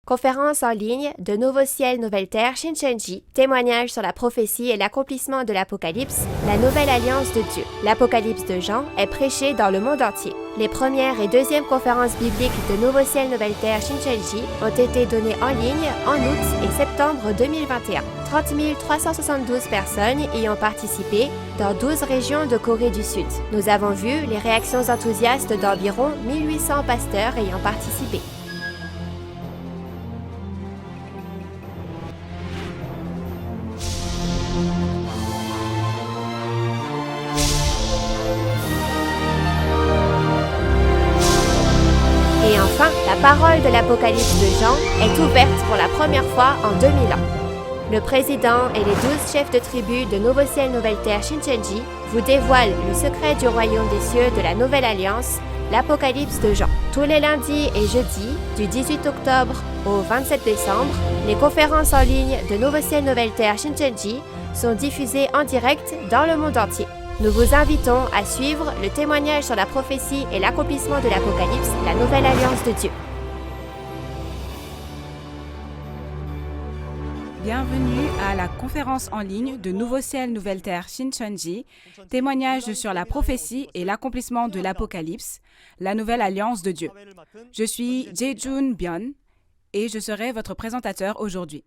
Conférence en ligne de Nouveau Ciel, Nouvelle Terre, Shincheonji, témoignage sur la prophétie et l'accomplissement de l'Apocalypse, la nouvelle alliance de Dieu. L'Apocalypse de Jean est prêché dans le monde entier. Les premières et deuxièmes conférences bibliques de Nouveau Ciel, Nouvelle Terre, Shincheonji ont été données en ligne en août et septembre 2021. 30 372 personnes y ont participé dans 12 régions de Corée du Sud. Nous avons vu les réactions enthousiastes d'environ 1800 pasteurs ayant participé. Et enfin, la parole de l'Apocalypse de Jean est ouverte pour la première fois en 2000 ans. Le président et les 12 chefs de tribu de Nouveau Ciel, Nouvelle Terre, Shincheonji vous dévoilent le secret du royaume des cieux de la Nouvelle Alliance, l'Apocalypse de Jean. Tous les lundis et jeudis, du 18 octobre au 27 décembre, les conférences en ligne de Nouveau Ciel, Nouvelle Terre, Shincheonji sont diffusées en direct dans le monde entier. Nous vous invitons à suivre le témoignage sur la prophétie et l'accomplissement de l'Apocalypse, la nouvelle alliance de Dieu. Bienvenue à la conférence en ligne de Nouveau Ciel, Nouvelle Terre, Shincheonji, témoignage sur la prophétie et l'accomplissement de l'Apocalypse, la nouvelle alliance de Dieu. Je suis Jae-jun Byun et je serai votre présentateur aujourd'hui.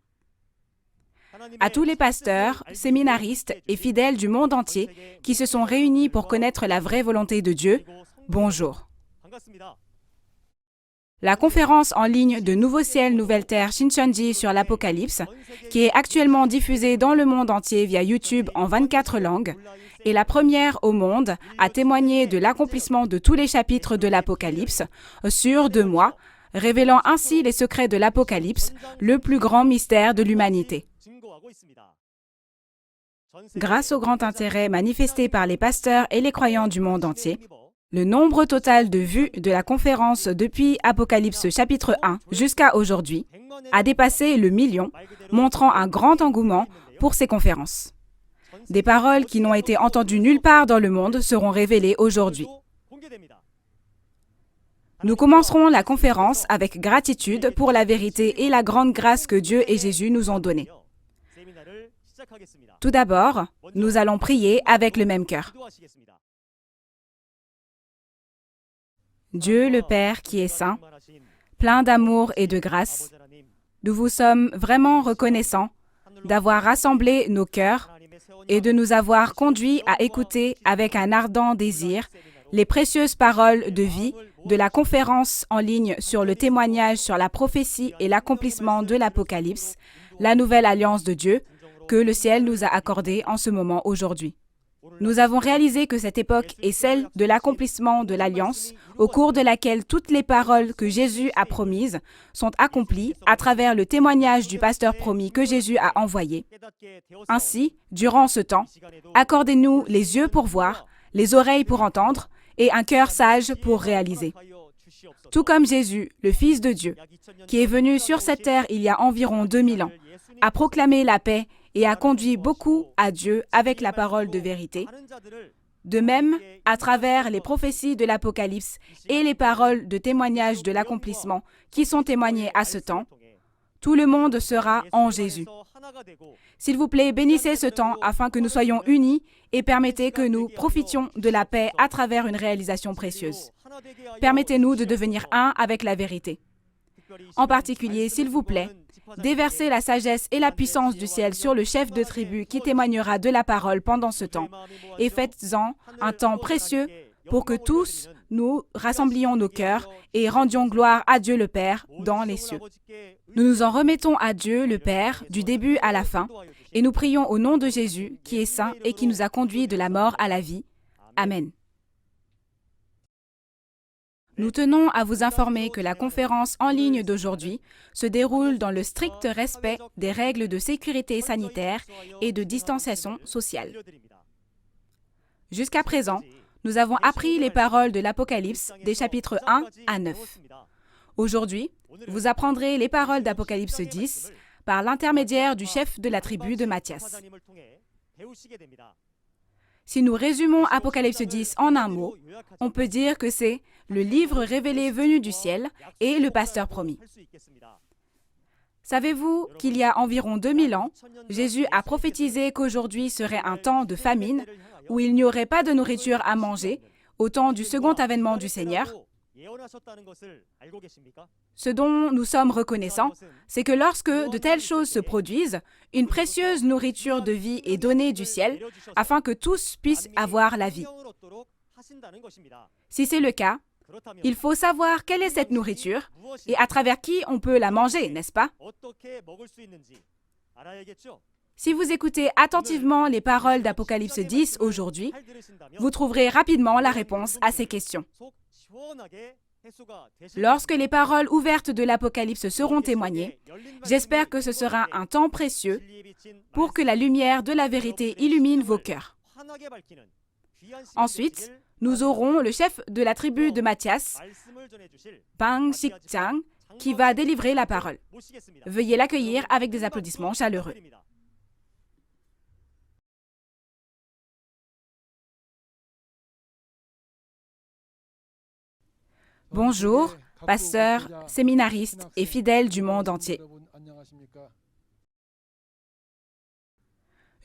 À tous les pasteurs, séminaristes et fidèles du monde entier qui se sont réunis pour connaître la vraie volonté de Dieu, bonjour. La conférence en ligne de Nouveau Ciel, Nouvelle Terre, Shincheonji sur l'Apocalypse, qui est actuellement diffusée dans le monde entier via YouTube en 24 langues, est la première au monde à témoigner de l'accomplissement de tous les chapitres de l'Apocalypse sur 2 mois, révélant ainsi les secrets de l'Apocalypse, le plus grand mystère de l'humanité. Grâce au grand intérêt manifesté par les pasteurs et les croyants du monde entier, le nombre total de vues de la conférence depuis Apocalypse chapitre 1 jusqu'à aujourd'hui a dépassé le million, montrant un grand engouement pour ces conférences. Des paroles qui n'ont été entendues nulle part dans le monde seront révélées aujourd'hui. Nous commencerons la conférence avec gratitude pour la vérité et la grande grâce que Dieu et Jésus nous ont donnée. Tout d'abord, nous allons prier avec le même cœur. Dieu le Père qui est saint, plein d'amour et de grâce, nous vous sommes vraiment reconnaissants d'avoir rassemblé nos cœurs et de nous avoir conduits à écouter avec un ardent désir les précieuses paroles de vie de la conférence en ligne sur le témoignage sur la prophétie et l'accomplissement de l'Apocalypse, la nouvelle alliance de Dieu, que le ciel nous a accordée en ce moment aujourd'hui. Nous avons réalisé que cette époque est celle de l'accomplissement de l'Alliance, au cours de laquelle toutes les paroles que Jésus a promises sont accomplies à travers le témoignage du pasteur promis que Jésus a envoyé. Ainsi, durant ce temps, accordez-nous les yeux pour voir, les oreilles pour entendre et un cœur sage pour réaliser. Tout comme Jésus, le Fils de Dieu, qui est venu sur cette terre il y a environ 2000 ans, a proclamé la paix et a conduit beaucoup à Dieu avec la parole de vérité. De même, à travers les prophéties de l'Apocalypse et les paroles de témoignage de l'accomplissement qui sont témoignées à ce temps, tout le monde sera en Jésus. S'il vous plaît, bénissez ce temps afin que nous soyons unis et permettez que nous profitions de la paix à travers une réalisation précieuse. Permettez-nous de devenir un avec la vérité. En particulier, s'il vous plaît, déversez la sagesse et la puissance du ciel sur le chef de tribu qui témoignera de la parole pendant ce temps et faites-en un temps précieux pour que tous nous rassemblions nos cœurs et rendions gloire à Dieu le Père dans les cieux. Nous nous en remettons à Dieu le Père du début à la fin et nous prions au nom de Jésus qui est saint et qui nous a conduits de la mort à la vie. Amen. Nous tenons à vous informer que la conférence en ligne d'aujourd'hui se déroule dans le strict respect des règles de sécurité sanitaire et de distanciation sociale. Jusqu'à présent, nous avons appris les paroles de l'Apocalypse des chapitres 1 à 9. Aujourd'hui, vous apprendrez les paroles d'Apocalypse 10 par l'intermédiaire du chef de la tribu de Matthias. Si nous résumons Apocalypse 10 en un mot, on peut dire que c'est le livre révélé venu du ciel et le pasteur promis. Savez-vous qu'il y a environ 2000 ans, Jésus a prophétisé qu'aujourd'hui serait un temps de famine où il n'y aurait pas de nourriture à manger au temps du second avènement du Seigneur? Ce dont nous sommes reconnaissants, c'est que lorsque de telles choses se produisent, une précieuse nourriture de vie est donnée du ciel afin que tous puissent avoir la vie. Si c'est le cas, il faut savoir quelle est cette nourriture et à travers qui on peut la manger, n'est-ce pas? Si vous écoutez attentivement les paroles d'Apocalypse 10 aujourd'hui, vous trouverez rapidement la réponse à ces questions. Lorsque les paroles ouvertes de l'Apocalypse seront témoignées, j'espère que ce sera un temps précieux pour que la lumière de la vérité illumine vos cœurs. Ensuite, nous aurons le chef de la tribu de Matthias, Bang Sik-chang, qui va délivrer la parole. Veuillez l'accueillir avec des applaudissements chaleureux. Bonjour, pasteurs, séminaristes et fidèles du monde entier.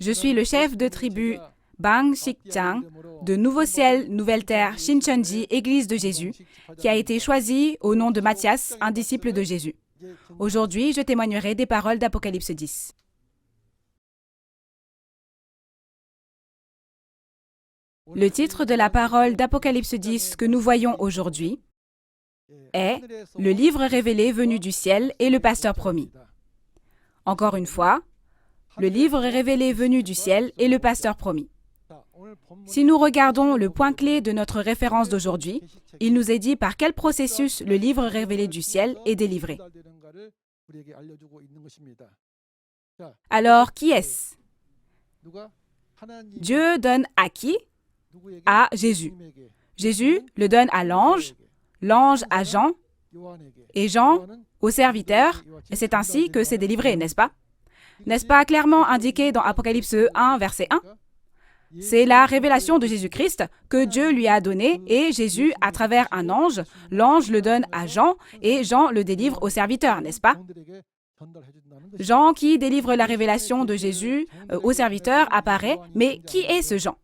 Je suis le chef de tribu Bang Sik-chang de Nouveau Ciel, Nouvelle Terre, Shincheonji, Église de Jésus, qui a été choisi au nom de Matthias, un disciple de Jésus. Aujourd'hui, je témoignerai des paroles d'Apocalypse 10. Le titre de la parole d'Apocalypse 10 que nous voyons aujourd'hui est « Le livre révélé venu du ciel et le pasteur promis ». Encore une fois, le livre révélé venu du ciel et le pasteur promis. Si nous regardons le point clé de notre référence d'aujourd'hui, il nous est dit par quel processus le livre révélé du ciel est délivré. Alors, qui est-ce? Dieu donne à qui? À Jésus. Jésus le donne à l'ange, l'ange à Jean, et Jean au serviteur, et c'est ainsi que c'est délivré, n'est-ce pas? N'est-ce pas clairement indiqué dans Apocalypse 1, verset 1? C'est la révélation de Jésus-Christ que Dieu lui a donnée et Jésus, à travers un ange, l'ange le donne à Jean et Jean le délivre au serviteur, n'est-ce pas? Jean qui délivre la révélation de Jésus au serviteur apparaît, mais qui est ce Jean?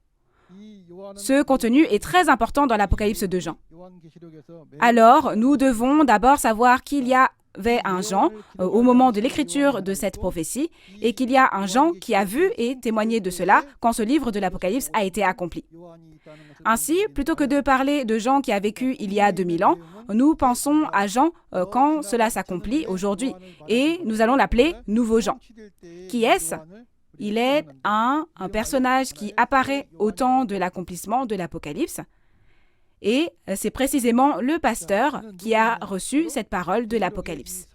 Ce contenu est très important dans l'Apocalypse de Jean. Alors, nous devons d'abord savoir qu'il y avait un Jean au moment de l'écriture de cette prophétie et qu'il y a un Jean qui a vu et témoigné de cela quand ce livre de l'Apocalypse a été accompli. Ainsi, plutôt que de parler de Jean qui a vécu il y a 2000 ans, nous pensons à Jean quand cela s'accomplit aujourd'hui et nous allons l'appeler Nouveau Jean. Qui est-ce? Il est un personnage qui apparaît au temps de l'accomplissement de l'Apocalypse et c'est précisément le pasteur qui a reçu cette parole de l'Apocalypse.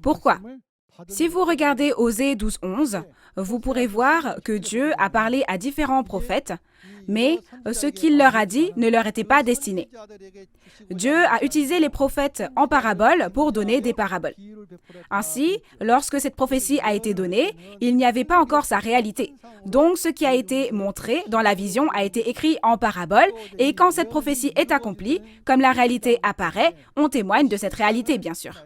Pourquoi? Si vous regardez Osée 12:11, vous pourrez voir que Dieu a parlé à différents prophètes, mais ce qu'il leur a dit ne leur était pas destiné. Dieu a utilisé les prophètes en paraboles pour donner des paraboles. Ainsi, lorsque cette prophétie a été donnée, il n'y avait pas encore sa réalité. Donc, ce qui a été montré dans la vision a été écrit en parabole, et quand cette prophétie est accomplie, comme la réalité apparaît, on témoigne de cette réalité, bien sûr.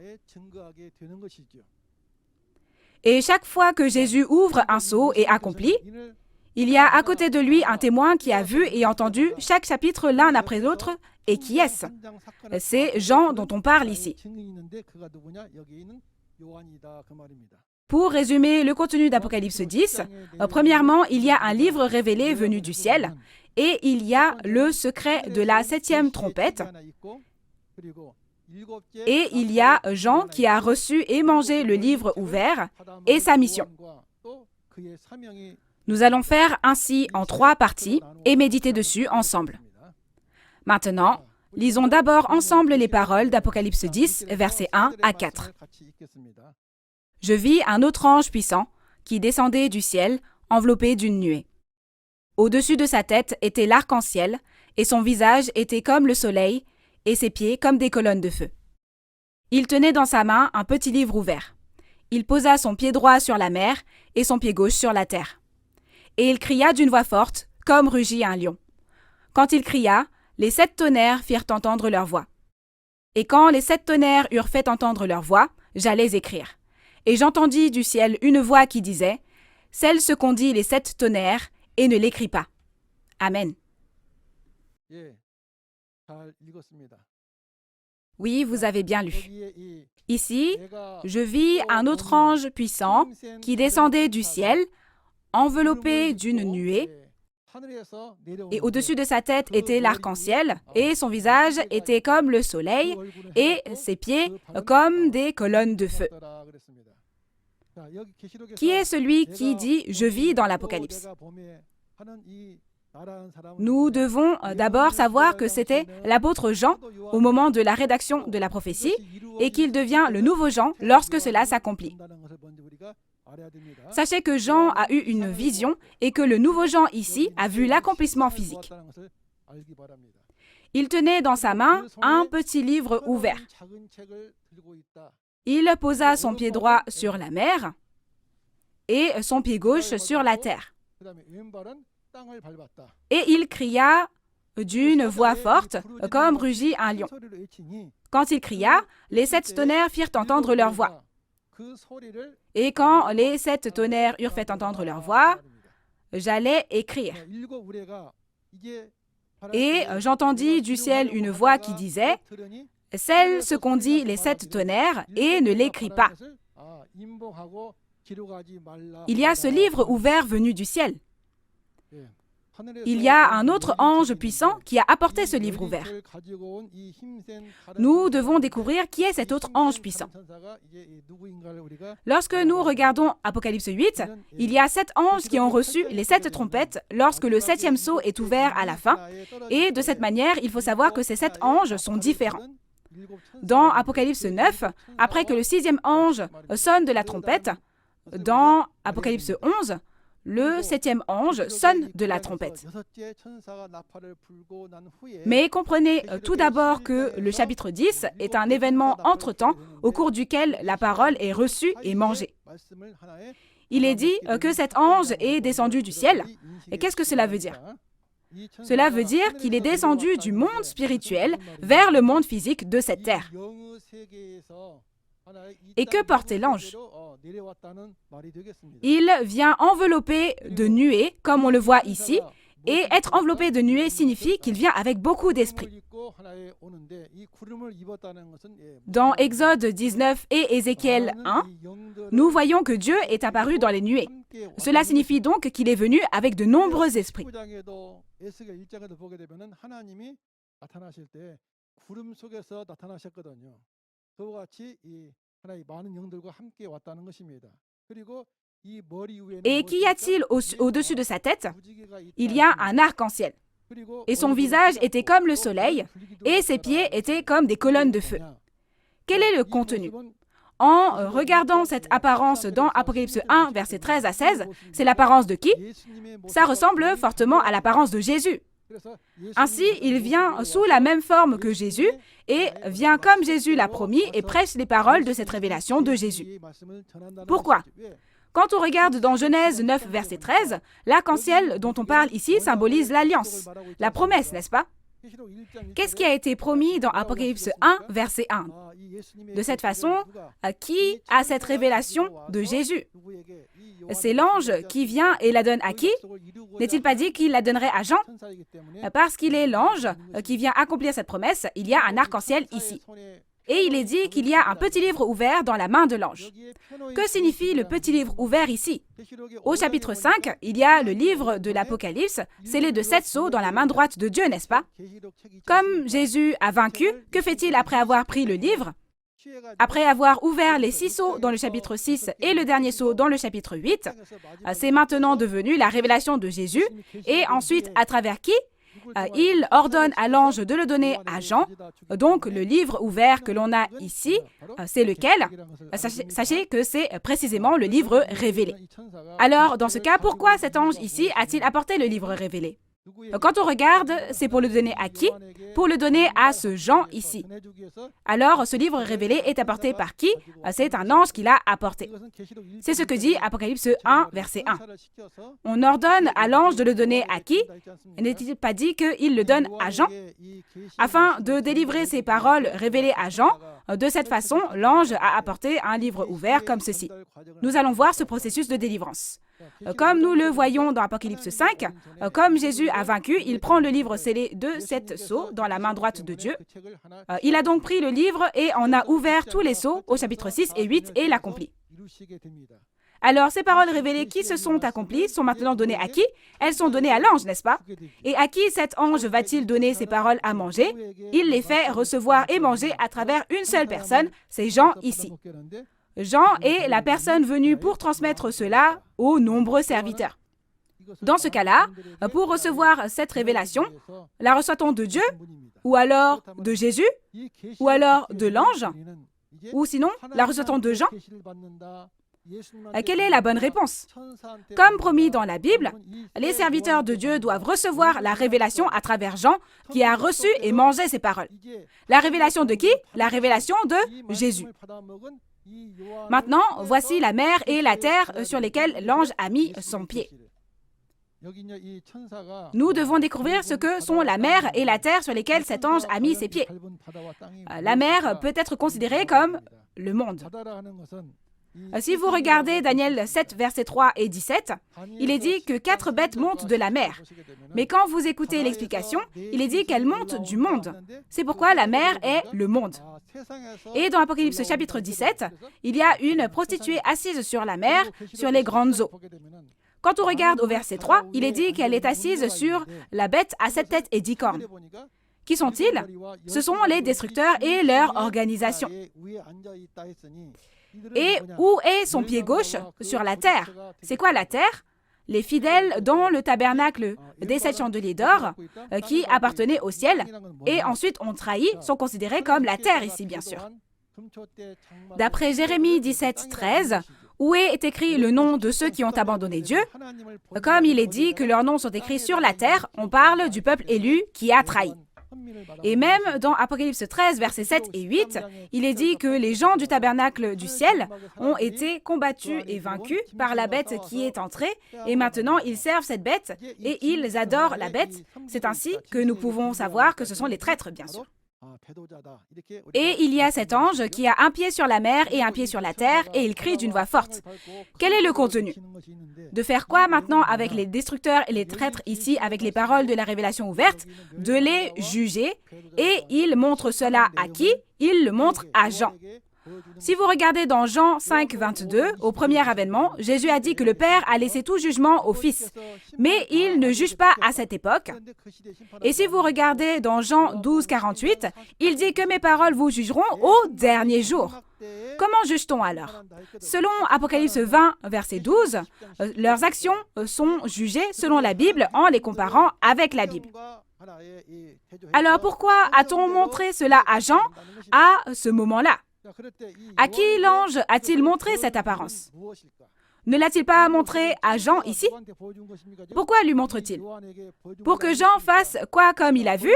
Et chaque fois que Jésus ouvre un sceau et accomplit, il y a à côté de lui un témoin qui a vu et entendu chaque chapitre l'un après l'autre. Et qui est-ce? C'est Jean dont on parle ici. Pour résumer le contenu d'Apocalypse 10, premièrement, il y a un livre révélé venu du ciel et il y a le secret de la 7e trompette. Et il y a Jean qui a reçu et mangé le livre ouvert et sa mission. Nous allons faire ainsi en 3 parties et méditer dessus ensemble. Maintenant, lisons d'abord ensemble les paroles d'Apocalypse 10, versets 1 à 4. Je vis un autre ange puissant qui descendait du ciel, enveloppé d'une nuée. Au-dessus de sa tête était l'arc-en-ciel, et son visage était comme le soleil, et ses pieds comme des colonnes de feu. Il tenait dans sa main un petit livre ouvert. Il posa son pied droit sur la mer et son pied gauche sur la terre. Et il cria d'une voix forte, comme rugit un lion. Quand il cria, les 7 tonnerres firent entendre leur voix. Et quand les 7 tonnerres eurent fait entendre leur voix, j'allais écrire. Et j'entendis du ciel une voix qui disait « Celle ce qu'ont dit les 7 tonnerres, et ne l'écris pas. » Amen. Oui, vous avez bien lu. Ici, je vis un autre ange puissant qui descendait du ciel, enveloppé d'une nuée, et au-dessus de sa tête était l'arc-en-ciel, et son visage était comme le soleil, et ses pieds comme des colonnes de feu. Qui est celui qui dit « Je vis » dans l'Apocalypse? Nous devons d'abord savoir que c'était l'apôtre Jean au moment de la rédaction de la prophétie et qu'il devient le nouveau Jean lorsque cela s'accomplit. Sachez que Jean a eu une vision et que le nouveau Jean ici a vu l'accomplissement physique. Il tenait dans sa main un petit livre ouvert. Il posa son pied droit sur la mer et son pied gauche sur la terre. Et il cria d'une voix forte, comme rugit un lion. Quand il cria, les 7 tonnerres firent entendre leur voix. Et quand les 7 tonnerres eurent fait entendre leur voix, j'allais écrire. Et j'entendis du ciel une voix qui disait « Celle ce qu'ont dit les 7 tonnerres, et ne l'écris pas. » Il y a ce livre ouvert venu du ciel. Il y a un autre ange puissant qui a apporté ce livre ouvert. Nous devons découvrir qui est cet autre ange puissant. Lorsque nous regardons Apocalypse 8, il y a 7 anges qui ont reçu les 7 trompettes lorsque le 7e sceau est ouvert à la fin. Et de cette manière, il faut savoir que ces 7 anges sont différents. Dans Apocalypse 9, après que le 6e ange sonne de la trompette, dans Apocalypse 11, le 7e ange sonne de la trompette. Mais comprenez tout d'abord que le chapitre 10 est un événement entre-temps au cours duquel la parole est reçue et mangée. Il est dit que cet ange est descendu du ciel. Et qu'est-ce que cela veut dire? Cela veut dire qu'il est descendu du monde spirituel vers le monde physique de cette terre. Et que portait l'ange? Il vient enveloppé de nuées, comme on le voit ici, et être enveloppé de nuées signifie qu'il vient avec beaucoup d'esprit. Dans Exode 19 et Ézéchiel 1, nous voyons que Dieu est apparu dans les nuées. Cela signifie donc qu'il est venu avec de nombreux esprits. Et qu'y a-t-il au-dessus de sa tête? Il y a un arc-en-ciel. Et son visage était comme le soleil, et ses pieds étaient comme des colonnes de feu. Quel est le contenu? En regardant cette apparence dans Apocalypse 1, versets 13 à 16, c'est l'apparence de qui? Ça ressemble fortement à l'apparence de Jésus. Ainsi, il vient sous la même forme que Jésus et vient comme Jésus l'a promis et prêche les paroles de cette révélation de Jésus. Pourquoi? Quand on regarde dans Genèse 9, verset 13, l'arc-en-ciel dont on parle ici symbolise l'alliance, la promesse, n'est-ce pas? Qu'est-ce qui a été promis dans Apocalypse 1, verset 1? De cette façon, qui a cette révélation de Jésus? C'est l'ange qui vient et la donne à qui? N'est-il pas dit qu'il la donnerait à Jean? Parce qu'il est l'ange qui vient accomplir cette promesse, il y a un arc-en-ciel ici. Et il est dit qu'il y a un petit livre ouvert dans la main de l'ange. Que signifie le petit livre ouvert ici? Au chapitre 5, il y a le livre de l'Apocalypse, scellé de 7 sceaux dans la main droite de Dieu, n'est-ce pas? Comme Jésus a vaincu, que fait-il après avoir pris le livre? Après avoir ouvert les 6 sceaux dans le chapitre 6 et le dernier sceau dans le chapitre 8, c'est maintenant devenu la révélation de Jésus. Et ensuite, à travers qui? Il ordonne à l'ange de le donner à Jean. Donc, le livre ouvert que l'on a ici, c'est lequel? Sachez que c'est précisément le livre révélé. Alors, dans ce cas, pourquoi cet ange ici a-t-il apporté le livre révélé? Quand on regarde, c'est pour le donner à qui? Pour le donner à ce Jean ici. Alors, ce livre révélé est apporté par qui? C'est un ange qui l'a apporté. C'est ce que dit Apocalypse 1, verset 1. On ordonne à l'ange de le donner à qui? N'est-il pas dit qu'il le donne à Jean? Afin de délivrer ces paroles révélées à Jean, de cette façon, l'ange a apporté un livre ouvert comme ceci. Nous allons voir ce processus de délivrance. Comme nous le voyons dans Apocalypse 5, comme Jésus a vaincu, il prend le livre scellé de 7 sceaux dans la main droite de Dieu. Il a donc pris le livre et en a ouvert tous les sceaux au chapitre 6 et 8 et l'accomplit. Alors, ces paroles révélées qui se sont accomplies sont maintenant données à qui? Elles sont données à l'ange, n'est-ce pas? Et à qui cet ange va-t-il donner ces paroles à manger? Il les fait recevoir et manger à travers une seule personne, c'est Jean ici. Jean est la personne venue pour transmettre cela aux nombreux serviteurs. Dans ce cas-là, pour recevoir cette révélation, la reçoit-on de Dieu, ou alors de Jésus, ou alors de l'ange, ou sinon, la reçoit-on de Jean? Quelle est la bonne réponse? Comme promis dans la Bible, les serviteurs de Dieu doivent recevoir la révélation à travers Jean, qui a reçu et mangé ces paroles. La révélation de qui? La révélation de Jésus. Maintenant, voici la mer et la terre sur lesquelles l'ange a mis son pied. Nous devons découvrir ce que sont la mer et la terre sur lesquelles cet ange a mis ses pieds. La mer peut être considérée comme le monde. Si vous regardez Daniel 7, versets 3 et 17, il est dit que 4 bêtes montent de la mer. Mais quand vous écoutez l'explication, il est dit qu'elles montent du monde. C'est pourquoi la mer est le monde. Et dans Apocalypse chapitre 17, il y a une prostituée assise sur la mer, sur les grandes eaux. Quand on regarde au verset 3, il est dit qu'elle est assise sur la bête à 7 têtes et 10 cornes. Qui sont-ils? Ce sont les destructeurs et leur organisation. Et où est son pied gauche? Sur la terre. C'est quoi la terre? Les fidèles dans le tabernacle des 7 chandeliers d'or qui appartenaient au ciel et ensuite ont trahi sont considérés comme la terre ici, bien sûr. D'après Jérémie 17, 13, où est écrit le nom de ceux qui ont abandonné Dieu, comme il est dit que leurs noms sont écrits sur la terre, on parle du peuple élu qui a trahi. Et même dans Apocalypse 13, versets 7 et 8, il est dit que les gens du tabernacle du ciel ont été combattus et vaincus par la bête qui est entrée, et maintenant ils servent cette bête et ils adorent la bête. C'est ainsi que nous pouvons savoir que ce sont les traîtres, bien sûr. Et il y a cet ange qui a un pied sur la mer et un pied sur la terre, et il crie d'une voix forte. Quel est le contenu? De faire quoi maintenant avec les destructeurs et les traîtres ici, avec les paroles de la révélation ouverte? De les juger. Et il montre cela à qui? Il le montre à Jean. Si vous regardez dans Jean 5, 22, au premier avènement, Jésus a dit que le Père a laissé tout jugement au Fils. Mais il ne juge pas à cette époque. Et si vous regardez dans Jean 12, 48, il dit que mes paroles vous jugeront au dernier jour. Comment juge-t-on alors? Selon Apocalypse 20, verset 12, leurs actions sont jugées selon la Bible en les comparant avec la Bible. Alors pourquoi a-t-on montré cela à Jean à ce moment-là? À qui l'ange a-t-il montré cette apparence? Ne l'a-t-il pas montré à Jean ici? Pourquoi lui montre-t-il? Pour que Jean fasse quoi comme il a vu?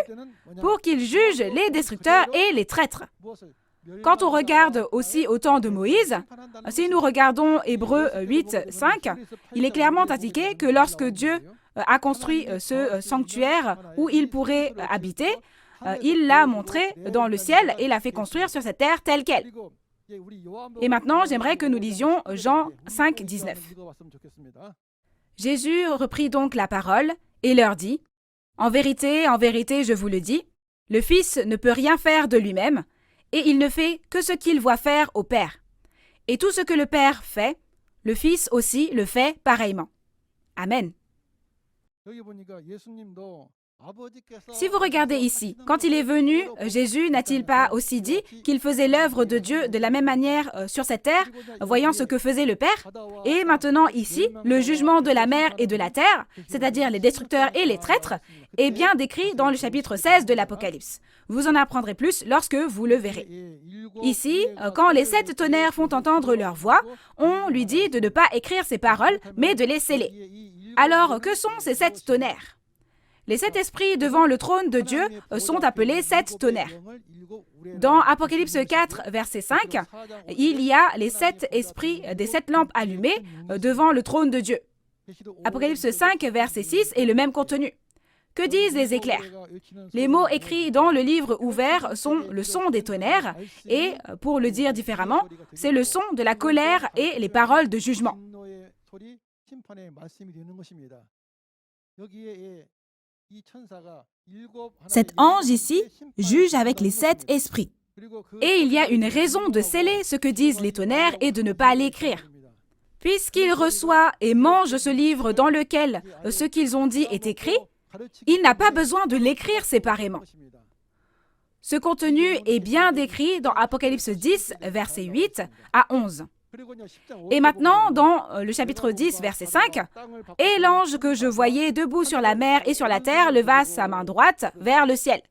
Pour qu'il juge les destructeurs et les traîtres. Quand on regarde aussi au temps de Moïse, si nous regardons Hébreux 8, 5, il est clairement indiqué que lorsque Dieu a construit ce sanctuaire où il pourrait habiter, il l'a montré dans le ciel et l'a fait construire sur cette terre telle qu'elle. Et maintenant, j'aimerais que nous lisions Jean 5, 19. Jésus reprit donc la parole et leur dit, « En vérité, je vous le dis, le Fils ne peut rien faire de lui-même, et il ne fait que ce qu'il voit faire au Père. Et tout ce que le Père fait, le Fils aussi le fait pareillement. Amen. » Si vous regardez ici, quand il est venu, Jésus n'a-t-il pas aussi dit qu'il faisait l'œuvre de Dieu de la même manière sur cette terre, voyant ce que faisait le Père? Et maintenant ici, le jugement de la mer et de la terre, c'est-à-dire les destructeurs et les traîtres, est bien décrit dans le chapitre 16 de l'Apocalypse. Vous en apprendrez plus lorsque vous le verrez. Ici, quand les 7 tonnerres font entendre leur voix, on lui dit de ne pas écrire ces paroles, mais de les sceller. Alors, que sont ces 7 tonnerres? Les 7 esprits devant le trône de Dieu sont appelés 7 tonnerres. Dans Apocalypse 4, verset 5, il y a les 7 esprits des 7 lampes allumées devant le trône de Dieu. Apocalypse 5, verset 6 est le même contenu. Que disent les éclairs? Les mots écrits dans le livre ouvert sont le son des tonnerres et, pour le dire différemment, c'est le son de la colère et les paroles de jugement. Cet ange ici juge avec les 7 esprits. Et il y a une raison de sceller ce que disent les tonnerres et de ne pas l'écrire. Puisqu'il reçoit et mange ce livre dans lequel ce qu'ils ont dit est écrit, il n'a pas besoin de l'écrire séparément. Ce contenu est bien décrit dans Apocalypse 10, verset 8 à 11. Et maintenant, dans le chapitre 10, verset 5, « Et l'ange que je voyais debout sur la mer et sur la terre leva sa main droite vers le ciel.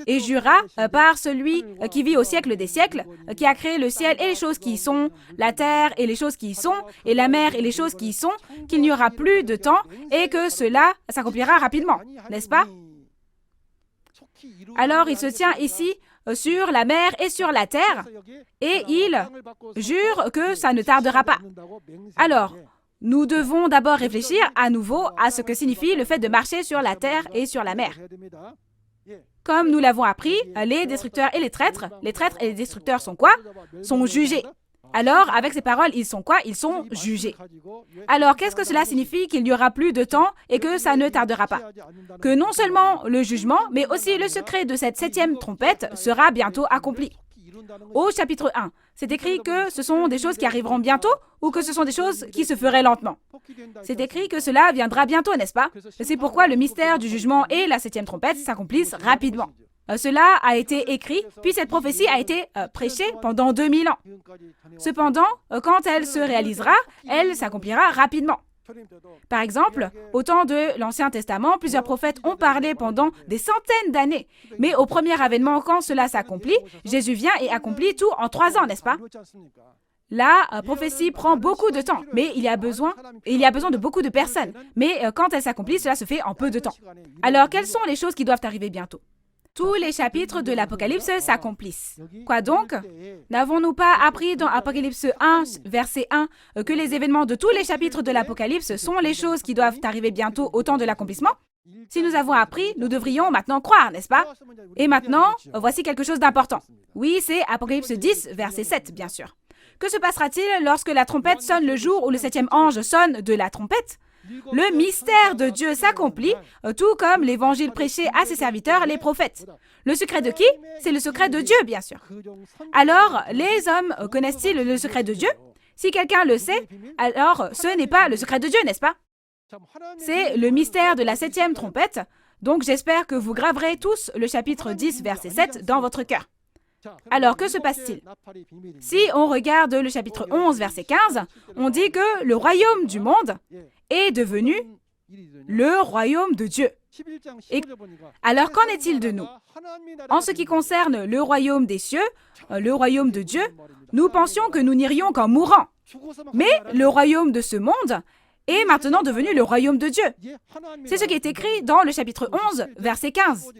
Et jura par celui qui vit au siècle des siècles, qui a créé le ciel et les choses qui y sont, la terre et les choses qui y sont, et la mer et les choses qui y sont, qu'il n'y aura plus de temps et que cela s'accomplira rapidement. » N'est-ce pas? Alors il se tient ici sur la mer et sur la terre, et il jure que ça ne tardera pas. Alors, nous devons d'abord réfléchir à nouveau à ce que signifie le fait de marcher sur la terre et sur la mer. Comme nous l'avons appris, les destructeurs et les destructeurs sont quoi? Sont jugés. Alors, avec ces paroles, ils sont quoi? Ils sont jugés. Alors, qu'est-ce que cela signifie qu'il n'y aura plus de temps et que ça ne tardera pas? Que non seulement le jugement, mais aussi le secret de cette 7e trompette sera bientôt accompli. Au chapitre 1, c'est écrit que ce sont des choses qui arriveront bientôt ou que ce sont des choses qui se feraient lentement. C'est écrit que cela viendra bientôt, n'est-ce pas? C'est pourquoi le mystère du jugement et la 7e trompette s'accomplissent rapidement. Cela a été écrit, puis cette prophétie a été prêchée pendant 2000 ans. Cependant, quand elle se réalisera, elle s'accomplira rapidement. Par exemple, au temps de l'Ancien Testament, plusieurs prophètes ont parlé pendant des centaines d'années. Mais au premier avènement, quand cela s'accomplit, Jésus vient et accomplit tout en 3 ans, n'est-ce pas? La prophétie prend beaucoup de temps, mais il y a besoin de beaucoup de personnes. Mais quand elle s'accomplit, cela se fait en peu de temps. Alors, quelles sont les choses qui doivent arriver bientôt? Tous les chapitres de l'Apocalypse s'accomplissent. Quoi donc? N'avons-nous pas appris dans Apocalypse 1, verset 1, que les événements de tous les chapitres de l'Apocalypse sont les choses qui doivent arriver bientôt au temps de l'accomplissement? Si nous avons appris, nous devrions maintenant croire, n'est-ce pas? Et maintenant, voici quelque chose d'important. Oui, c'est Apocalypse 10, verset 7, bien sûr. Que se passera-t-il lorsque la trompette sonne le jour où le 7e ange sonne de la trompette? Le mystère de Dieu s'accomplit, tout comme l'évangile prêché à ses serviteurs, les prophètes. Le secret de qui? C'est le secret de Dieu, bien sûr. Alors, les hommes connaissent-ils le secret de Dieu? Si quelqu'un le sait, alors ce n'est pas le secret de Dieu, n'est-ce pas? C'est le mystère de la 7e trompette, donc j'espère que vous graverez tous le chapitre 10, verset 7 dans votre cœur. Alors, que se passe-t-il? Si on regarde le chapitre 11, verset 15, on dit que le royaume du monde est devenu le royaume de Dieu. Et alors, qu'en est-il de nous? En ce qui concerne le royaume des cieux, le royaume de Dieu, nous pensions que nous n'irions qu'en mourant. Mais le royaume de ce monde est maintenant devenu le royaume de Dieu. C'est ce qui est écrit dans le chapitre 11, verset 15.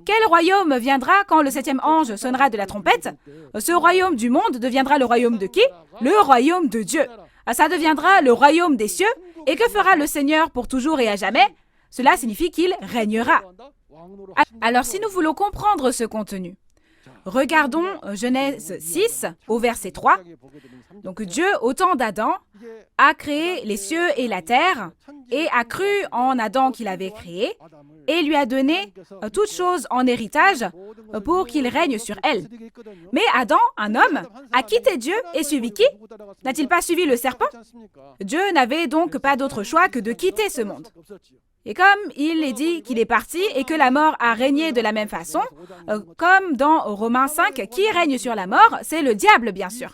Quel royaume viendra quand le 7e ange sonnera de la trompette? Ce royaume du monde deviendra le royaume de qui? Le royaume de Dieu. Ça deviendra le royaume des cieux. Et que fera le Seigneur pour toujours et à jamais? Cela signifie qu'il régnera. Alors, si nous voulons comprendre ce contenu, regardons Genèse 6 au verset 3. Donc Dieu, au temps d'Adam, a créé les cieux et la terre et a cru en Adam qu'il avait créé et lui a donné toutes choses en héritage pour qu'il règne sur elles. Mais Adam, un homme, a quitté Dieu et suivi qui? N'a-t-il pas suivi le serpent? Dieu n'avait donc pas d'autre choix que de quitter ce monde. Et comme il est dit qu'il est parti et que la mort a régné de la même façon, comme dans Romains 5, qui règne sur la mort? C'est le diable, bien sûr.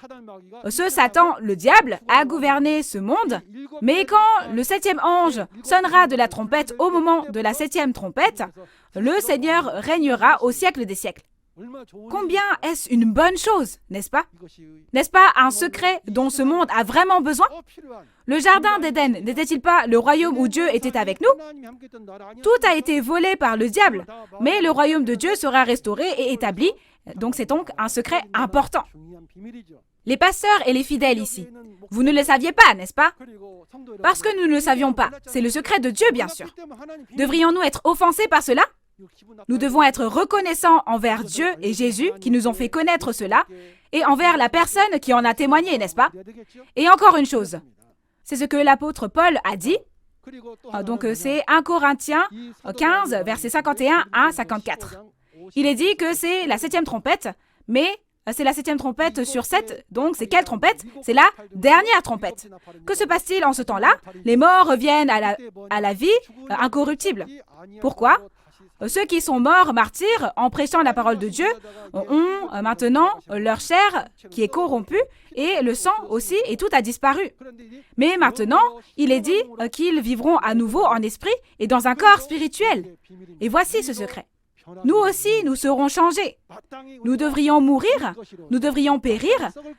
Ce Satan, le diable, a gouverné ce monde, mais quand le 7e ange sonnera de la trompette au moment de la 7e trompette, le Seigneur régnera au siècle des siècles. Combien est-ce une bonne chose, n'est-ce pas? N'est-ce pas un secret dont ce monde a vraiment besoin? Le jardin d'Éden n'était-il pas le royaume où Dieu était avec nous? Tout a été volé par le diable, mais le royaume de Dieu sera restauré et établi, donc c'est donc un secret important. Les pasteurs et les fidèles ici, vous ne le saviez pas, n'est-ce pas? Parce que nous ne le savions pas, c'est le secret de Dieu, bien sûr. Devrions-nous être offensés par cela? Nous devons être reconnaissants envers Dieu et Jésus qui nous ont fait connaître cela et envers la personne qui en a témoigné, n'est-ce pas? Et encore une chose, c'est ce que l'apôtre Paul a dit. Donc c'est 1 Corinthiens 15, versets 51 à 54. Il est dit que c'est la 7e trompette, mais c'est la 7e trompette sur 7, donc c'est quelle trompette? C'est la dernière trompette. Que se passe-t-il en ce temps-là? Les morts reviennent à la vie incorruptible. Pourquoi? Ceux qui sont morts martyrs en prêchant la parole de Dieu ont maintenant leur chair qui est corrompue et le sang aussi et tout a disparu. Mais maintenant, il est dit qu'ils vivront à nouveau en esprit et dans un corps spirituel. Et voici ce secret. Nous aussi, nous serons changés. Nous devrions mourir, nous devrions périr,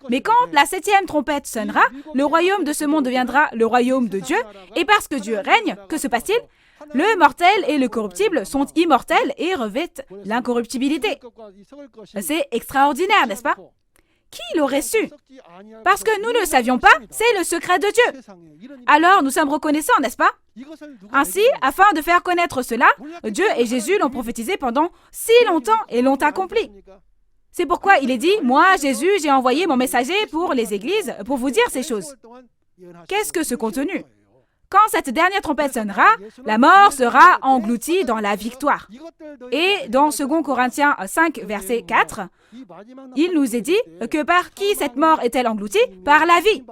mais quand la 7e trompette sonnera, le royaume de ce monde deviendra le royaume de Dieu et parce que Dieu règne, que se passe-t-il? Le mortel et le corruptible sont immortels et revêtent l'incorruptibilité. C'est extraordinaire, n'est-ce pas? Qui l'aurait su? Parce que nous ne le savions pas, c'est le secret de Dieu. Alors nous sommes reconnaissants, n'est-ce pas? Ainsi, afin de faire connaître cela, Dieu et Jésus l'ont prophétisé pendant si longtemps et l'ont accompli. C'est pourquoi il est dit, moi, Jésus, j'ai envoyé mon messager pour les églises pour vous dire ces choses. Qu'est-ce que ce contenu? Quand cette dernière trompette sonnera, la mort sera engloutie dans la victoire. Et dans 2 Corinthiens 5, verset 4, il nous est dit que par qui cette mort est-elle engloutie? Par la vie.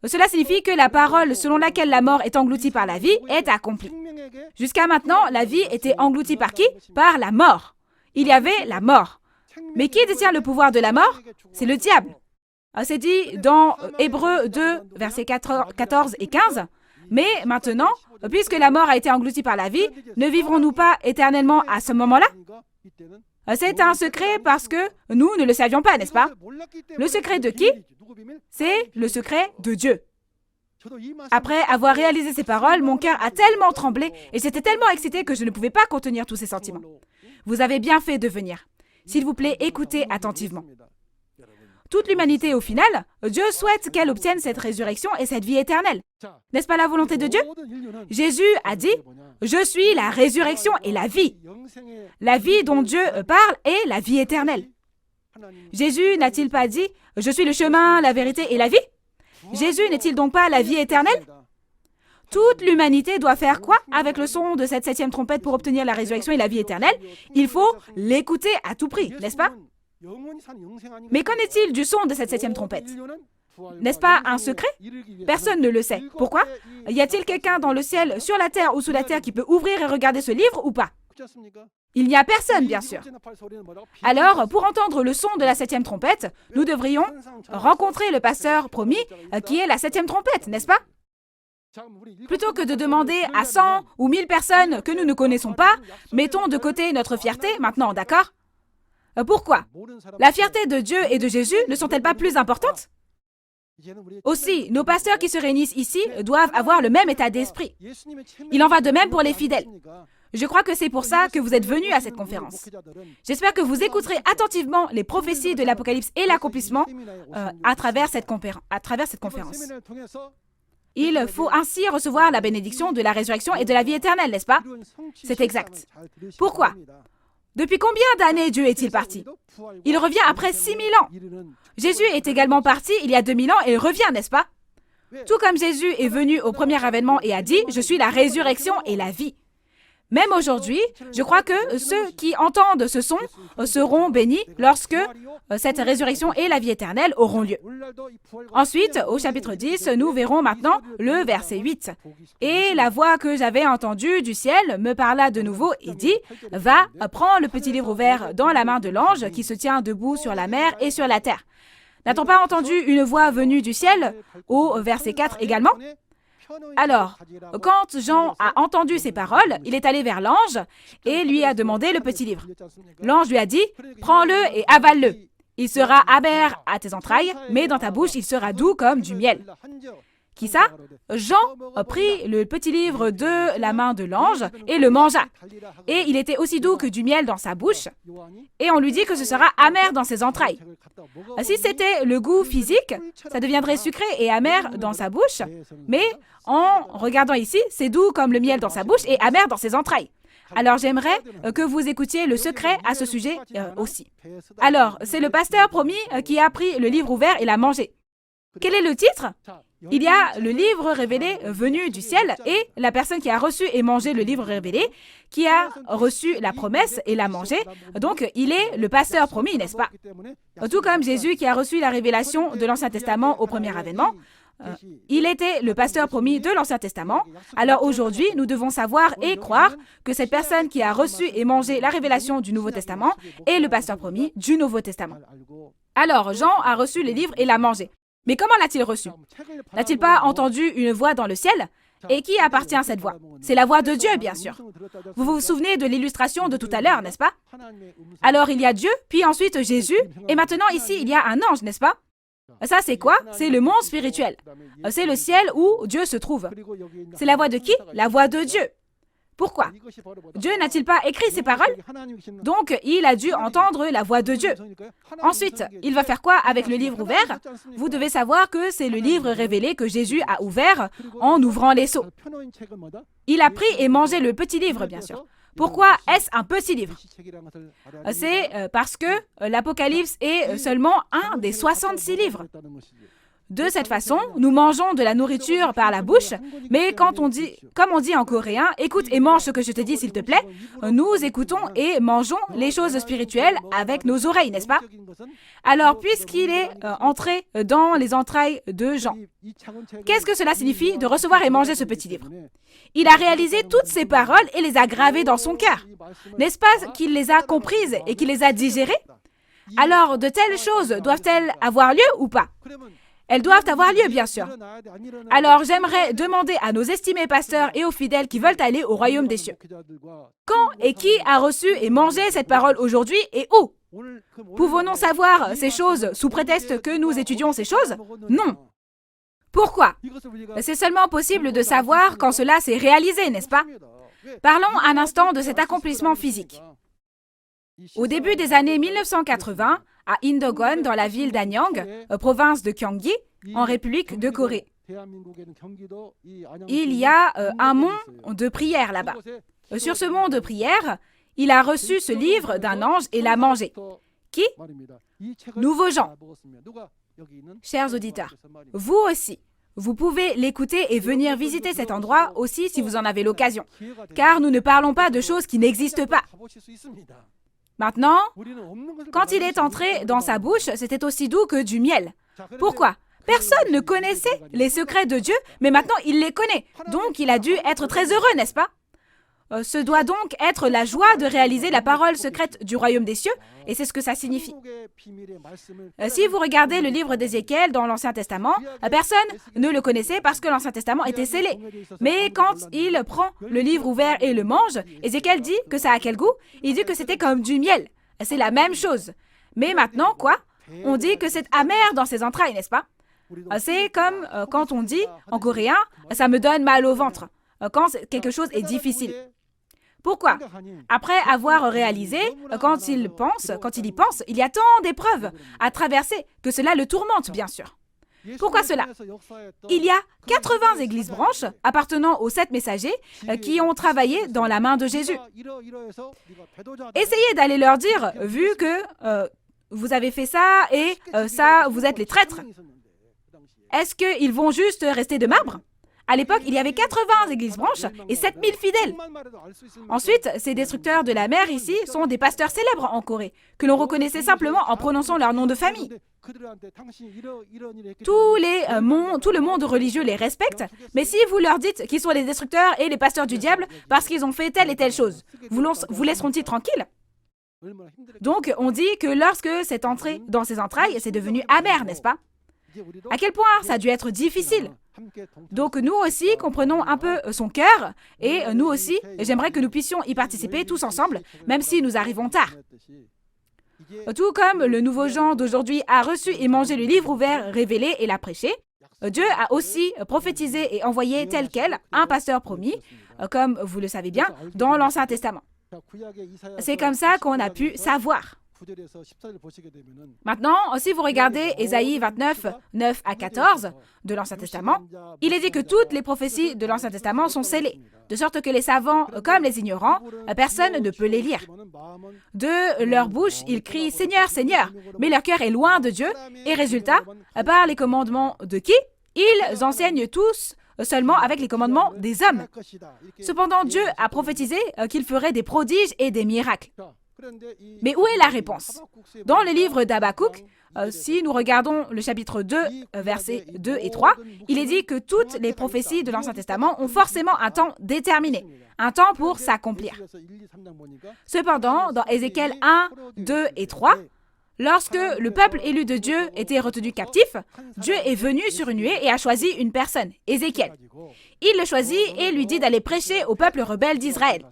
Cela signifie que la parole selon laquelle la mort est engloutie par la vie est accomplie. Jusqu'à maintenant, la vie était engloutie par qui? Par la mort. Il y avait la mort. Mais qui détient le pouvoir de la mort? C'est le diable. C'est dit dans Hébreux 2, versets 14 et 15. Mais maintenant, puisque la mort a été engloutie par la vie, ne vivrons-nous pas éternellement à ce moment-là? C'est un secret parce que nous ne le savions pas, n'est-ce pas? Le secret de qui? C'est le secret de Dieu. Après avoir réalisé ces paroles, mon cœur a tellement tremblé et j'étais tellement excité que je ne pouvais pas contenir tous ces sentiments. Vous avez bien fait de venir. S'il vous plaît, écoutez attentivement. Toute l'humanité, au final, Dieu souhaite qu'elle obtienne cette résurrection et cette vie éternelle. N'est-ce pas la volonté de Dieu? Jésus a dit, « Je suis la résurrection et la vie. » La vie dont Dieu parle est la vie éternelle. Jésus n'a-t-il pas dit, « Je suis le chemin, la vérité et la vie » Jésus n'est-il donc pas la vie éternelle? Toute l'humanité doit faire quoi avec le son de cette 7e trompette pour obtenir la résurrection et la vie éternelle? Il faut l'écouter à tout prix, n'est-ce pas? Mais qu'en est-il du son de cette 7e trompette? N'est-ce pas un secret? Personne ne le sait. Pourquoi? Y a-t-il quelqu'un dans le ciel, sur la terre ou sous la terre qui peut ouvrir et regarder ce livre ou pas? Il n'y a personne, bien sûr. Alors, pour entendre le son de la 7e trompette, nous devrions rencontrer le pasteur promis qui est la 7e trompette, n'est-ce pas? Plutôt que de demander à 100 ou 1000 personnes que nous ne connaissons pas, mettons de côté notre fierté maintenant, d'accord? Pourquoi? La fierté de Dieu et de Jésus ne sont-elles pas plus importantes? Aussi, nos pasteurs qui se réunissent ici doivent avoir le même état d'esprit. Il en va de même pour les fidèles. Je crois que c'est pour ça que vous êtes venus à cette conférence. J'espère que vous écouterez attentivement les prophéties de l'Apocalypse et l'accomplissement à travers cette conférence. Il faut ainsi recevoir la bénédiction de la résurrection et de la vie éternelle, n'est-ce pas? C'est exact. Pourquoi? Depuis combien d'années Dieu est-il parti? Il revient après 6000 ans. Jésus est également parti il y a 2000 ans et il revient, n'est-ce pas? Tout comme Jésus est venu au premier avènement et a dit « Je suis la résurrection et la vie ». Même aujourd'hui, je crois que ceux qui entendent ce son seront bénis lorsque cette résurrection et la vie éternelle auront lieu. Ensuite, au chapitre 10, nous verrons maintenant le verset 8. « Et la voix que j'avais entendue du ciel me parla de nouveau et dit « Va, prends le petit livre ouvert dans la main de l'ange qui se tient debout sur la mer et sur la terre. » N'a-t-on pas entendu une voix venue du ciel au verset 4 également? Alors, quand Jean a entendu ces paroles, il est allé vers l'ange et lui a demandé le petit livre. L'ange lui a dit, « Prends-le et avale-le. Il sera amer à tes entrailles, mais dans ta bouche, il sera doux comme du miel. » Qui ça? Jean prit le petit livre de la main de l'ange et le mangea. Et il était aussi doux que du miel dans sa bouche. Et on lui dit que ce sera amer dans ses entrailles. Si c'était le goût physique, ça deviendrait sucré et amer dans sa bouche. Mais en regardant ici, c'est doux comme le miel dans sa bouche et amer dans ses entrailles. Alors j'aimerais que vous écoutiez le secret à ce sujet aussi. Alors, c'est le pasteur promis qui a pris le livre ouvert et l'a mangé. Quel est le titre? Il y a le livre révélé venu du ciel et la personne qui a reçu et mangé le livre révélé, qui a reçu la promesse et l'a mangé. Donc, il est le pasteur promis, n'est-ce pas? Tout comme Jésus qui a reçu la révélation de l'Ancien Testament au premier avènement, il était le pasteur promis de l'Ancien Testament. Alors aujourd'hui, nous devons savoir et croire que cette personne qui a reçu et mangé la révélation du Nouveau Testament est le pasteur promis du Nouveau Testament. Alors, Jean a reçu les livres et l'a mangé. Mais comment l'a-t-il reçu? N'a-t-il pas entendu une voix dans le ciel? Et qui appartient à cette voix? C'est la voix de Dieu, bien sûr. Vous vous souvenez de l'illustration de tout à l'heure, n'est-ce pas? Alors il y a Dieu, puis ensuite Jésus, et maintenant ici il y a un ange, n'est-ce pas? Ça c'est quoi? C'est le monde spirituel. C'est le ciel où Dieu se trouve. C'est la voix de qui? La voix de Dieu. Pourquoi? Dieu n'a-t-il pas écrit ces paroles? Donc, il a dû entendre la voix de Dieu. Ensuite, il va faire quoi avec le livre ouvert? Vous devez savoir que c'est le livre révélé que Jésus a ouvert en ouvrant les seaux. Il a pris et mangé le petit livre, bien sûr. Pourquoi est-ce un petit livre? C'est parce que l'Apocalypse est seulement un des 66 livres. De cette façon, nous mangeons de la nourriture par la bouche, mais quand on dit, comme on dit en coréen, écoute et mange ce que je te dis s'il te plaît, nous écoutons et mangeons les choses spirituelles avec nos oreilles, n'est-ce pas? Alors, puisqu'il est entré dans les entrailles de Jean, qu'est-ce que cela signifie de recevoir et manger ce petit livre? Il a réalisé toutes ces paroles et les a gravées dans son cœur. N'est-ce pas qu'il les a comprises et qu'il les a digérées? Alors, de telles choses doivent-elles avoir lieu ou pas? Elles doivent avoir lieu, bien sûr. Alors, j'aimerais demander à nos estimés pasteurs et aux fidèles qui veulent aller au royaume des cieux. Quand et qui a reçu et mangé cette parole aujourd'hui et où? Pouvons-nous savoir ces choses sous prétexte que nous étudions ces choses? Non. Pourquoi? C'est seulement possible de savoir quand cela s'est réalisé, n'est-ce pas? Parlons un instant de cet accomplissement physique. Au début des années 1980, à Indogon, dans la ville d'Anyang, province de Gyeonggi, en République de Corée. Il y a un mont de prière là-bas. Sur ce mont de prière, il a reçu ce livre d'un ange et l'a mangé. Qui? Nouveau Jean. Chers auditeurs, vous aussi, vous pouvez l'écouter et venir visiter cet endroit aussi si vous en avez l'occasion, car nous ne parlons pas de choses qui n'existent pas. Maintenant, quand il est entré dans sa bouche, c'était aussi doux que du miel. Pourquoi? Personne ne connaissait les secrets de Dieu, mais maintenant il les connaît. Donc il a dû être très heureux, n'est-ce pas? Ce doit donc être la joie de réaliser la parole secrète du royaume des cieux, et c'est ce que ça signifie. Si vous regardez le livre d'Ézéchiel dans l'Ancien Testament, personne ne le connaissait parce que l'Ancien Testament était scellé. Mais quand il prend le livre ouvert et le mange, Ézéchiel dit que ça a quel goût? Il dit que c'était comme du miel. C'est la même chose. Mais maintenant, quoi? On dit que c'est amer dans ses entrailles, n'est-ce pas? C'est comme quand on dit en coréen, ça me donne mal au ventre, quand quelque chose est difficile. Pourquoi? Après avoir réalisé, quand il y pense, il y a tant d'épreuves à traverser que cela le tourmente, bien sûr. Pourquoi cela? Il y a 80 églises branches appartenant aux 7 messagers qui ont travaillé dans la main de Jésus. Essayez d'aller leur dire, vu que vous avez fait ça et ça, vous êtes les traîtres. Est-ce qu'ils vont juste rester de marbre? À l'époque, il y avait 80 églises branches et 7000 fidèles. Ensuite, ces destructeurs de la mer ici sont des pasteurs célèbres en Corée, que l'on reconnaissait simplement en prononçant leur nom de famille. Tout le monde religieux les respecte, mais si vous leur dites qu'ils sont les destructeurs et les pasteurs du diable parce qu'ils ont fait telle et telle chose, vous laisseront-ils tranquilles? Donc, on dit que lorsque c'est entré dans ses entrailles, c'est devenu amer, n'est-ce pas? À quel point ça a dû être difficile. Donc nous aussi comprenons un peu son cœur et nous aussi, j'aimerais que nous puissions y participer tous ensemble, même si nous arrivons tard. Tout comme le nouveau Jean d'aujourd'hui a reçu et mangé le livre ouvert révélé et l'a prêché, Dieu a aussi prophétisé et envoyé tel quel un pasteur promis, comme vous le savez bien, dans l'Ancien Testament. C'est comme ça qu'on a pu savoir. Maintenant, si vous regardez Ésaïe 29, 9 à 14 de l'Ancien Testament, il est dit que toutes les prophéties de l'Ancien Testament sont scellées, de sorte que les savants comme les ignorants, personne ne peut les lire. De leur bouche, ils crient « Seigneur, Seigneur », mais leur cœur est loin de Dieu, et résultat, par les commandements de qui? Ils enseignent tous seulement avec les commandements des hommes. Cependant, Dieu a prophétisé qu'il ferait des prodiges et des miracles. Mais où est la réponse? Dans le livre d'Habakkuk, si nous regardons le chapitre 2, versets 2 et 3, il est dit que toutes les prophéties de l'Ancien Testament ont forcément un temps déterminé, un temps pour s'accomplir. Cependant, dans Ézéchiel 1, 2 et 3, lorsque le peuple élu de Dieu était retenu captif, Dieu est venu sur une nuée et a choisi une personne, Ézéchiel. Il le choisit et lui dit d'aller prêcher au peuple rebelle d'Israël.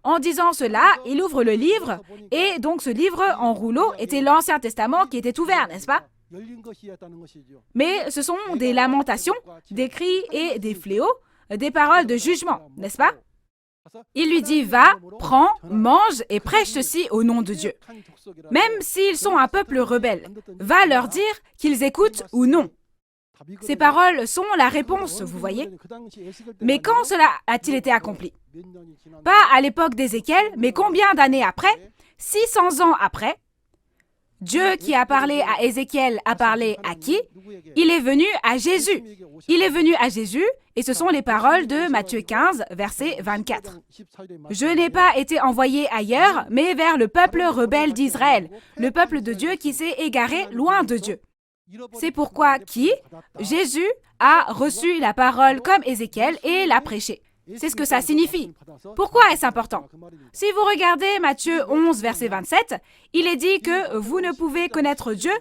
En disant cela, il ouvre le livre, et donc ce livre en rouleau était l'Ancien Testament qui était ouvert, n'est-ce pas? Mais ce sont des lamentations, des cris et des fléaux, des paroles de jugement, n'est-ce pas? Il lui dit « Va, prends, mange et prêche ceci au nom de Dieu. Même s'ils sont un peuple rebelle, va leur dire qu'ils écoutent ou non. » Ces paroles sont la réponse, vous voyez. Mais quand cela a-t-il été accompli? Pas à l'époque d'Ézéchiel, mais combien d'années après? 600 ans après. Dieu qui a parlé à Ézéchiel a parlé à qui? Il est venu à Jésus. Il est venu à Jésus, et ce sont les paroles de Matthieu 15, verset 24. Je n'ai pas été envoyé ailleurs, mais vers le peuple rebelle d'Israël, le peuple de Dieu qui s'est égaré loin de Dieu. C'est pourquoi Jésus a reçu la parole comme Ézéchiel et l'a prêchée. C'est ce que ça signifie. Pourquoi est-ce important? Si vous regardez Matthieu 11, verset 27, il est dit que vous ne pouvez connaître Dieu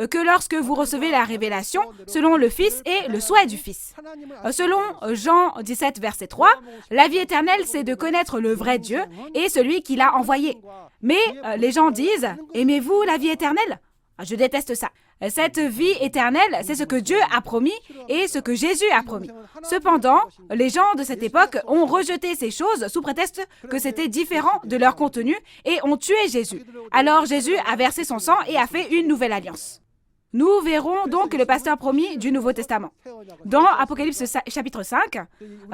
que lorsque vous recevez la révélation selon le Fils et le souhait du Fils. Selon Jean 17, verset 3, la vie éternelle, c'est de connaître le vrai Dieu et celui qui l'a envoyé. Mais les gens disent, aimez-vous la vie éternelle? Je déteste ça. Cette vie éternelle, c'est ce que Dieu a promis et ce que Jésus a promis. Cependant, les gens de cette époque ont rejeté ces choses sous prétexte que c'était différent de leur contenu et ont tué Jésus. Alors Jésus a versé son sang et a fait une nouvelle alliance. Nous verrons donc le pasteur promis du Nouveau Testament. Dans Apocalypse chapitre 5,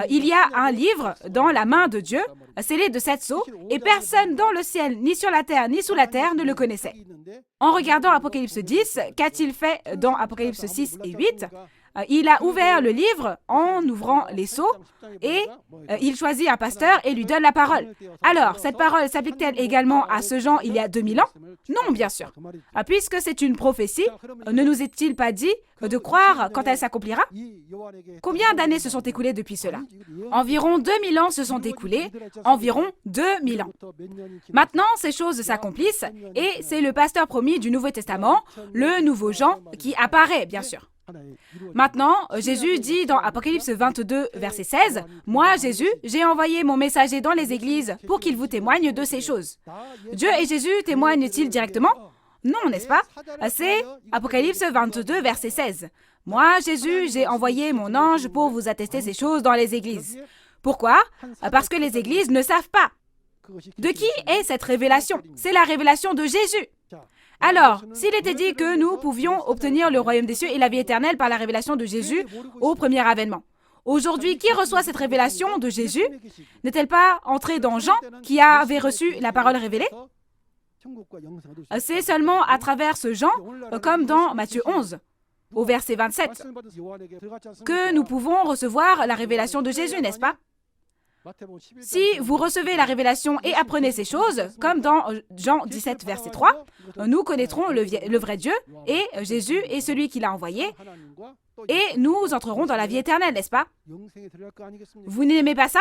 il y a un livre dans la main de Dieu, scellé de 7 sceaux, et personne dans le ciel, ni sur la terre, ni sous la terre ne le connaissait. En regardant Apocalypse 10, qu'a-t-il fait dans Apocalypse 6 et 8? Il a ouvert le livre en ouvrant les sceaux et il choisit un pasteur et lui donne la parole. Alors, cette parole s'applique-t-elle également à ce Jean il y a 2000 ans? Non, bien sûr. Puisque c'est une prophétie, ne nous est-il pas dit de croire quand elle s'accomplira? Combien d'années se sont écoulées depuis cela? Environ 2000 ans se sont écoulés, environ 2000 ans. Maintenant, ces choses s'accomplissent et c'est le pasteur promis du Nouveau Testament, le nouveau Jean, qui apparaît, bien sûr. Maintenant, Jésus dit dans Apocalypse 22, verset 16, « Moi, Jésus, j'ai envoyé mon messager dans les églises pour qu'il vous témoigne de ces choses. » Dieu et Jésus témoignent-ils directement? Non, n'est-ce pas? C'est Apocalypse 22, verset 16. « Moi, Jésus, j'ai envoyé mon ange pour vous attester ces choses dans les églises. » Pourquoi? Parce que les églises ne savent pas. De qui est cette révélation? C'est la révélation de Jésus. Alors, s'il était dit que nous pouvions obtenir le royaume des cieux et la vie éternelle par la révélation de Jésus au premier avènement, aujourd'hui, qui reçoit cette révélation de Jésus? N'est-elle pas entrée dans Jean, qui avait reçu la parole révélée? C'est seulement à travers ce Jean, comme dans Matthieu 11, au verset 27, que nous pouvons recevoir la révélation de Jésus, n'est-ce pas? Si vous recevez la révélation et apprenez ces choses, comme dans Jean 17, verset 3, nous connaîtrons le vrai Dieu et Jésus est celui qui l'a envoyé et nous entrerons dans la vie éternelle, n'est-ce pas? Vous n'aimez pas ça?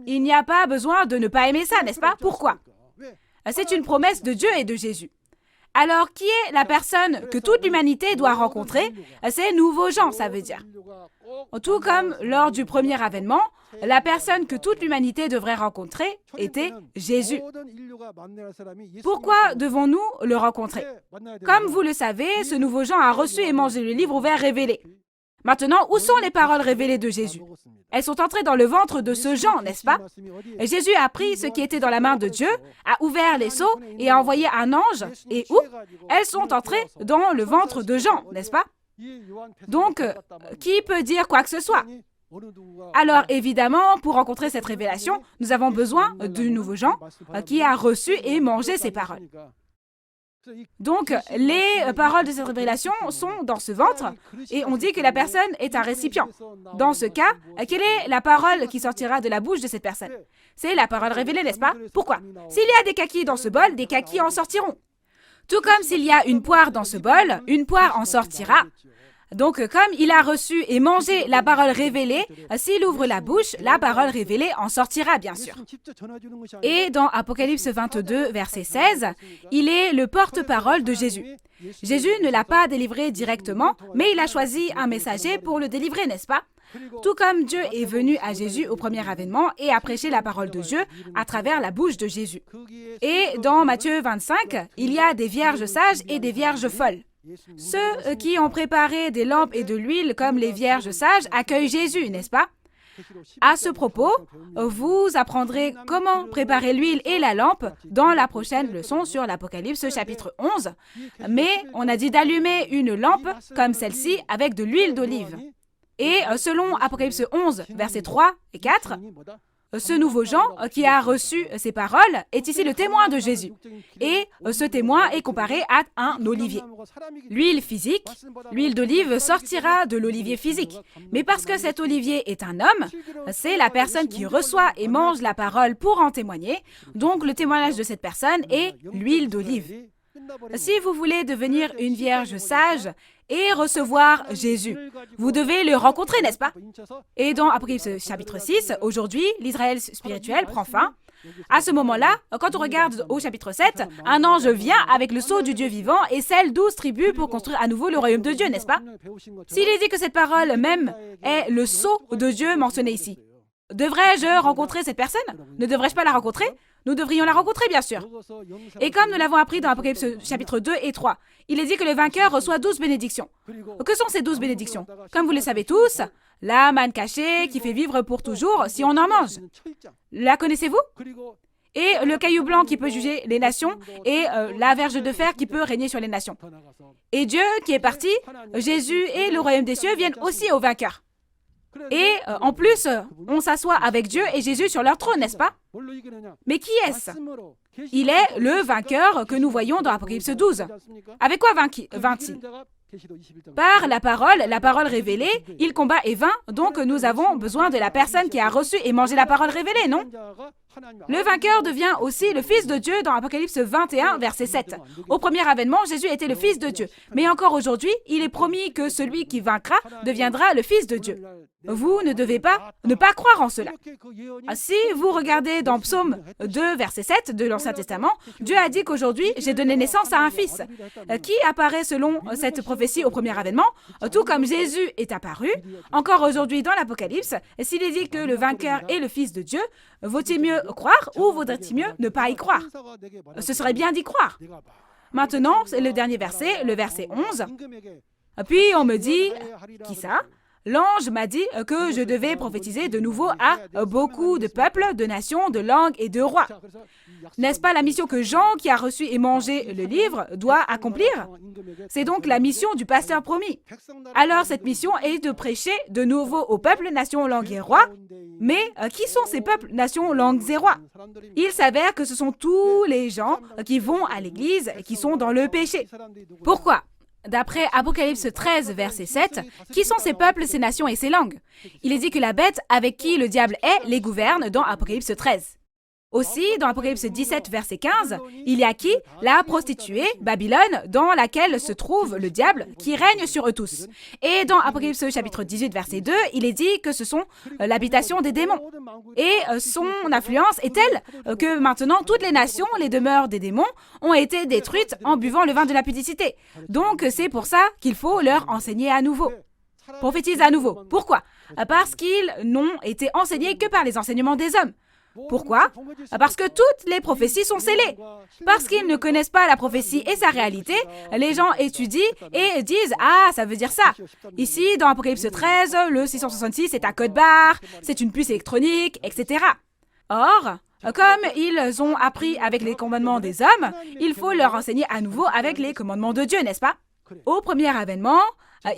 Il n'y a pas besoin de ne pas aimer ça, n'est-ce pas? Pourquoi? C'est une promesse de Dieu et de Jésus. Alors, qui est la personne que toute l'humanité doit rencontrer? C'est nouveaux gens, ça veut dire. Tout comme lors du premier avènement, la personne que toute l'humanité devrait rencontrer était Jésus. Pourquoi devons-nous le rencontrer? Comme vous le savez, ce nouveau Jean a reçu et mangé le livre ouvert révélé. Maintenant, où sont les paroles révélées de Jésus? Elles sont entrées dans le ventre de ce Jean, n'est-ce pas? Et Jésus a pris ce qui était dans la main de Dieu, a ouvert les seaux et a envoyé un ange. Et où? Elles sont entrées dans le ventre de Jean, n'est-ce pas? Donc, qui peut dire quoi que ce soit? Alors, évidemment, pour rencontrer cette révélation, nous avons besoin du nouveau Jean qui a reçu et mangé ces paroles. Donc, les paroles de cette révélation sont dans ce ventre et on dit que la personne est un récipient. Dans ce cas, quelle est la parole qui sortira de la bouche de cette personne? C'est la parole révélée, n'est-ce pas? Pourquoi? S'il y a des kakis dans ce bol, des kakis en sortiront. Tout comme s'il y a une poire dans ce bol, une poire en sortira. Donc, comme il a reçu et mangé la parole révélée, s'il ouvre la bouche, la parole révélée en sortira, bien sûr. Et dans Apocalypse 22, verset 16, il est le porte-parole de Jésus. Jésus ne l'a pas délivré directement, mais il a choisi un messager pour le délivrer, n'est-ce pas? Tout comme Dieu est venu à Jésus au premier avènement et a prêché la parole de Dieu à travers la bouche de Jésus. Et dans Matthieu 25, il y a des vierges sages et des vierges folles. Ceux qui ont préparé des lampes et de l'huile comme les vierges sages accueillent Jésus, n'est-ce pas? À ce propos, vous apprendrez comment préparer l'huile et la lampe dans la prochaine leçon sur l'Apocalypse chapitre 11. Mais on a dit d'allumer une lampe comme celle-ci avec de l'huile d'olive. Et selon Apocalypse 11, versets 3 et 4, ce nouveau Jean qui a reçu ces paroles est ici le témoin de Jésus. Et ce témoin est comparé à un olivier. L'huile physique, l'huile d'olive sortira de l'olivier physique. Mais parce que cet olivier est un homme, c'est la personne qui reçoit et mange la parole pour en témoigner. Donc le témoignage de cette personne est l'huile d'olive. Si vous voulez devenir une vierge sage et recevoir Jésus, vous devez le rencontrer, n'est-ce pas? Et dans Apocalypse chapitre 6, aujourd'hui, l'Israël spirituel prend fin. À ce moment-là, quand on regarde au chapitre 7, un ange vient avec le sceau du Dieu vivant et scelle 12 tribus pour construire à nouveau le royaume de Dieu, n'est-ce pas? S'il est dit que cette parole même est le sceau de Dieu mentionné ici, devrais-je rencontrer cette personne? Ne devrais-je pas la rencontrer? Nous devrions la rencontrer, bien sûr. Et comme nous l'avons appris dans Apocalypse chapitre 2 et 3, il est dit que le vainqueur reçoit 12 bénédictions. Que sont ces 12 bénédictions? Comme vous le savez tous, la manne cachée qui fait vivre pour toujours si on en mange. La connaissez-vous? Et le caillou blanc qui peut juger les nations et la verge de fer qui peut régner sur les nations. Et Dieu qui est parti, Jésus et le royaume des cieux viennent aussi au vainqueur. Et en plus, on s'assoit avec Dieu et Jésus sur leur trône, n'est-ce pas? Mais qui est-ce? Il est le vainqueur que nous voyons dans Apocalypse 12. Avec quoi vainc-il? Par la parole révélée, il combat et vainc, donc nous avons besoin de la personne qui a reçu et mangé la parole révélée, non? Le vainqueur devient aussi le Fils de Dieu dans Apocalypse 21, verset 7. Au premier avènement, Jésus était le Fils de Dieu. Mais encore aujourd'hui, il est promis que celui qui vaincra deviendra le Fils de Dieu. Vous ne devez pas ne pas croire en cela. Si vous regardez dans Psaume 2, verset 7 de l'Ancien Testament, Dieu a dit qu'aujourd'hui, j'ai donné naissance à un fils, qui apparaît selon cette prophétie au premier avènement, tout comme Jésus est apparu. Encore aujourd'hui dans l'Apocalypse, s'il est dit que le vainqueur est le Fils de Dieu, vaut-il mieux croire ou vaudrait-il mieux ne pas y croire? Ce serait bien d'y croire. Maintenant, c'est le dernier verset, le verset 11. Puis on me dit, qui ça? L'ange m'a dit que je devais prophétiser de nouveau à beaucoup de peuples, de nations, de langues et de rois. N'est-ce pas la mission que Jean, qui a reçu et mangé le livre, doit accomplir? C'est donc la mission du pasteur promis. Alors cette mission est de prêcher de nouveau aux peuples, nations, langues et rois. Mais qui sont ces peuples, nations, langues et rois? Il s'avère que ce sont tous les gens qui vont à l'église et qui sont dans le péché. Pourquoi? D'après Apocalypse 13, verset 7, qui sont ces peuples, ces nations et ces langues? Il est dit que la bête avec qui le diable est les gouverne dans Apocalypse 13. Aussi, dans Apocalypse 17, verset 15, il y a qui? La prostituée, Babylone, dans laquelle se trouve le diable, qui règne sur eux tous. Et dans Apocalypse chapitre 18, verset 2, il est dit que ce sont l'habitation des démons. Et son influence est telle que maintenant, toutes les nations, les demeures des démons, ont été détruites en buvant le vin de la pudicité. Donc, c'est pour ça qu'il faut leur enseigner à nouveau. Prophétise à nouveau. Pourquoi? Parce qu'ils n'ont été enseignés que par les enseignements des hommes. Pourquoi? Parce que toutes les prophéties sont scellées. Parce qu'ils ne connaissent pas la prophétie et sa réalité, les gens étudient et disent « Ah, ça veut dire ça ». Ici, dans Apocalypse 13, le 666 est un code barre, c'est une puce électronique, etc. Or, comme ils ont appris avec les commandements des hommes, il faut leur enseigner à nouveau avec les commandements de Dieu, n'est-ce pas? Au premier avènement,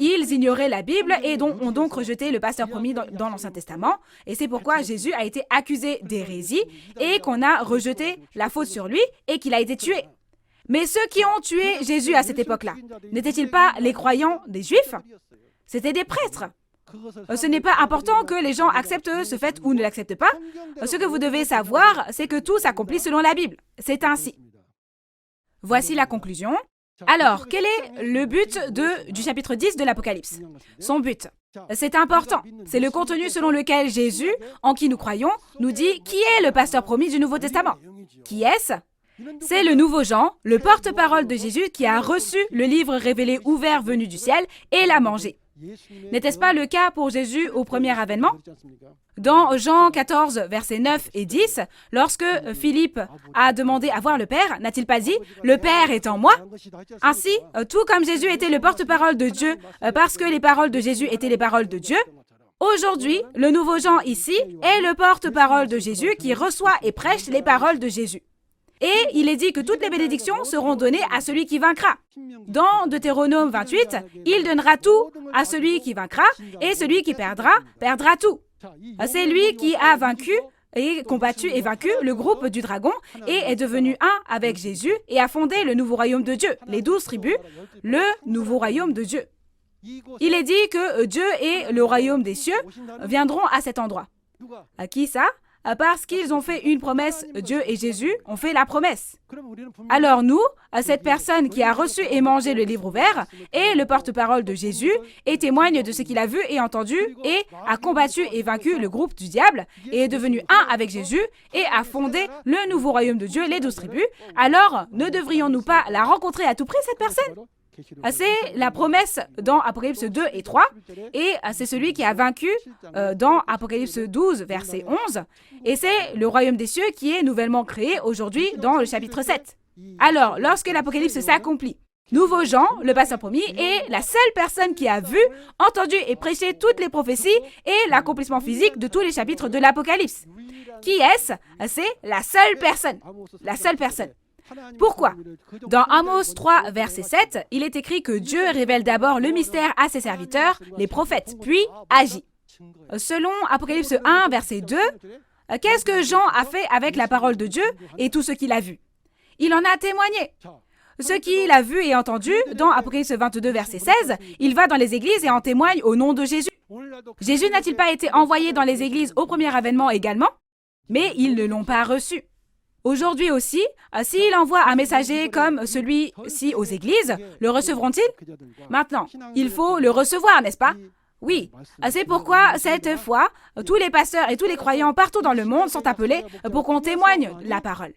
ils ignoraient la Bible et ont donc rejeté le pasteur promis dans l'Ancien Testament. Et c'est pourquoi Jésus a été accusé d'hérésie et qu'on a rejeté la faute sur lui et qu'il a été tué. Mais ceux qui ont tué Jésus à cette époque-là, n'étaient-ils pas les croyants des Juifs? C'étaient des prêtres. Ce n'est pas important que les gens acceptent ce fait ou ne l'acceptent pas. Ce que vous devez savoir, c'est que tout s'accomplit selon la Bible. C'est ainsi. Voici la conclusion. Alors, quel est le but du chapitre 10 de l'Apocalypse? Son but. C'est important. C'est le contenu selon lequel Jésus, en qui nous croyons, nous dit qui est le pasteur promis du Nouveau Testament. Qui est-ce? C'est le nouveau Jean, le porte-parole de Jésus qui a reçu le livre révélé ouvert venu du ciel et l'a mangé. N'était-ce pas le cas pour Jésus au premier avènement? Dans Jean 14, versets 9 et 10, lorsque Philippe a demandé à voir le Père, n'a-t-il pas dit « Le Père est en moi » Ainsi, tout comme Jésus était le porte-parole de Dieu, parce que les paroles de Jésus étaient les paroles de Dieu, aujourd'hui, le nouveau Jean ici est le porte-parole de Jésus qui reçoit et prêche les paroles de Jésus. Et il est dit que toutes les bénédictions seront données à celui qui vaincra. Dans Deutéronome 28, il donnera tout à celui qui vaincra, et celui qui perdra, perdra tout. C'est lui qui a vaincu et combattu et vaincu le groupe du dragon et est devenu un avec Jésus et a fondé le nouveau royaume de Dieu, les 12 tribus, le nouveau royaume de Dieu. Il est dit que Dieu et le royaume des cieux viendront à cet endroit. À qui ça? Parce qu'ils ont fait une promesse, Dieu et Jésus ont fait la promesse. Alors nous, cette personne qui a reçu et mangé le livre ouvert, est le porte-parole de Jésus et témoigne de ce qu'il a vu et entendu et a combattu et vaincu le groupe du diable et est devenu un avec Jésus et a fondé le nouveau royaume de Dieu, les 12 tribus. Alors, ne devrions-nous pas la rencontrer à tout prix, cette personne? C'est la promesse dans Apocalypse 2 et 3, et c'est celui qui a vaincu dans Apocalypse 12, verset 11, et c'est le royaume des cieux qui est nouvellement créé aujourd'hui dans le chapitre 7. Alors, lorsque l'Apocalypse s'accomplit, nouveau Jean, le pasteur promis, est la seule personne qui a vu, entendu et prêché toutes les prophéties et l'accomplissement physique de tous les chapitres de l'Apocalypse. Qui est-ce? C'est la seule personne. La seule personne. Pourquoi? Dans Amos 3, verset 7, il est écrit que Dieu révèle d'abord le mystère à ses serviteurs, les prophètes, puis agit. Selon Apocalypse 1, verset 2, qu'est-ce que Jean a fait avec la parole de Dieu et tout ce qu'il a vu? Il en a témoigné. Ce qu'il a vu et entendu, dans Apocalypse 22, verset 16, il va dans les églises et en témoigne au nom de Jésus. Jésus n'a-t-il pas été envoyé dans les églises au premier avènement également? Mais ils ne l'ont pas reçu. Aujourd'hui aussi, s'il envoie un messager comme celui-ci aux églises, le recevront-ils? Maintenant, il faut le recevoir, n'est-ce pas? Oui, c'est pourquoi cette fois, tous les pasteurs et tous les croyants partout dans le monde sont appelés pour qu'on témoigne la parole.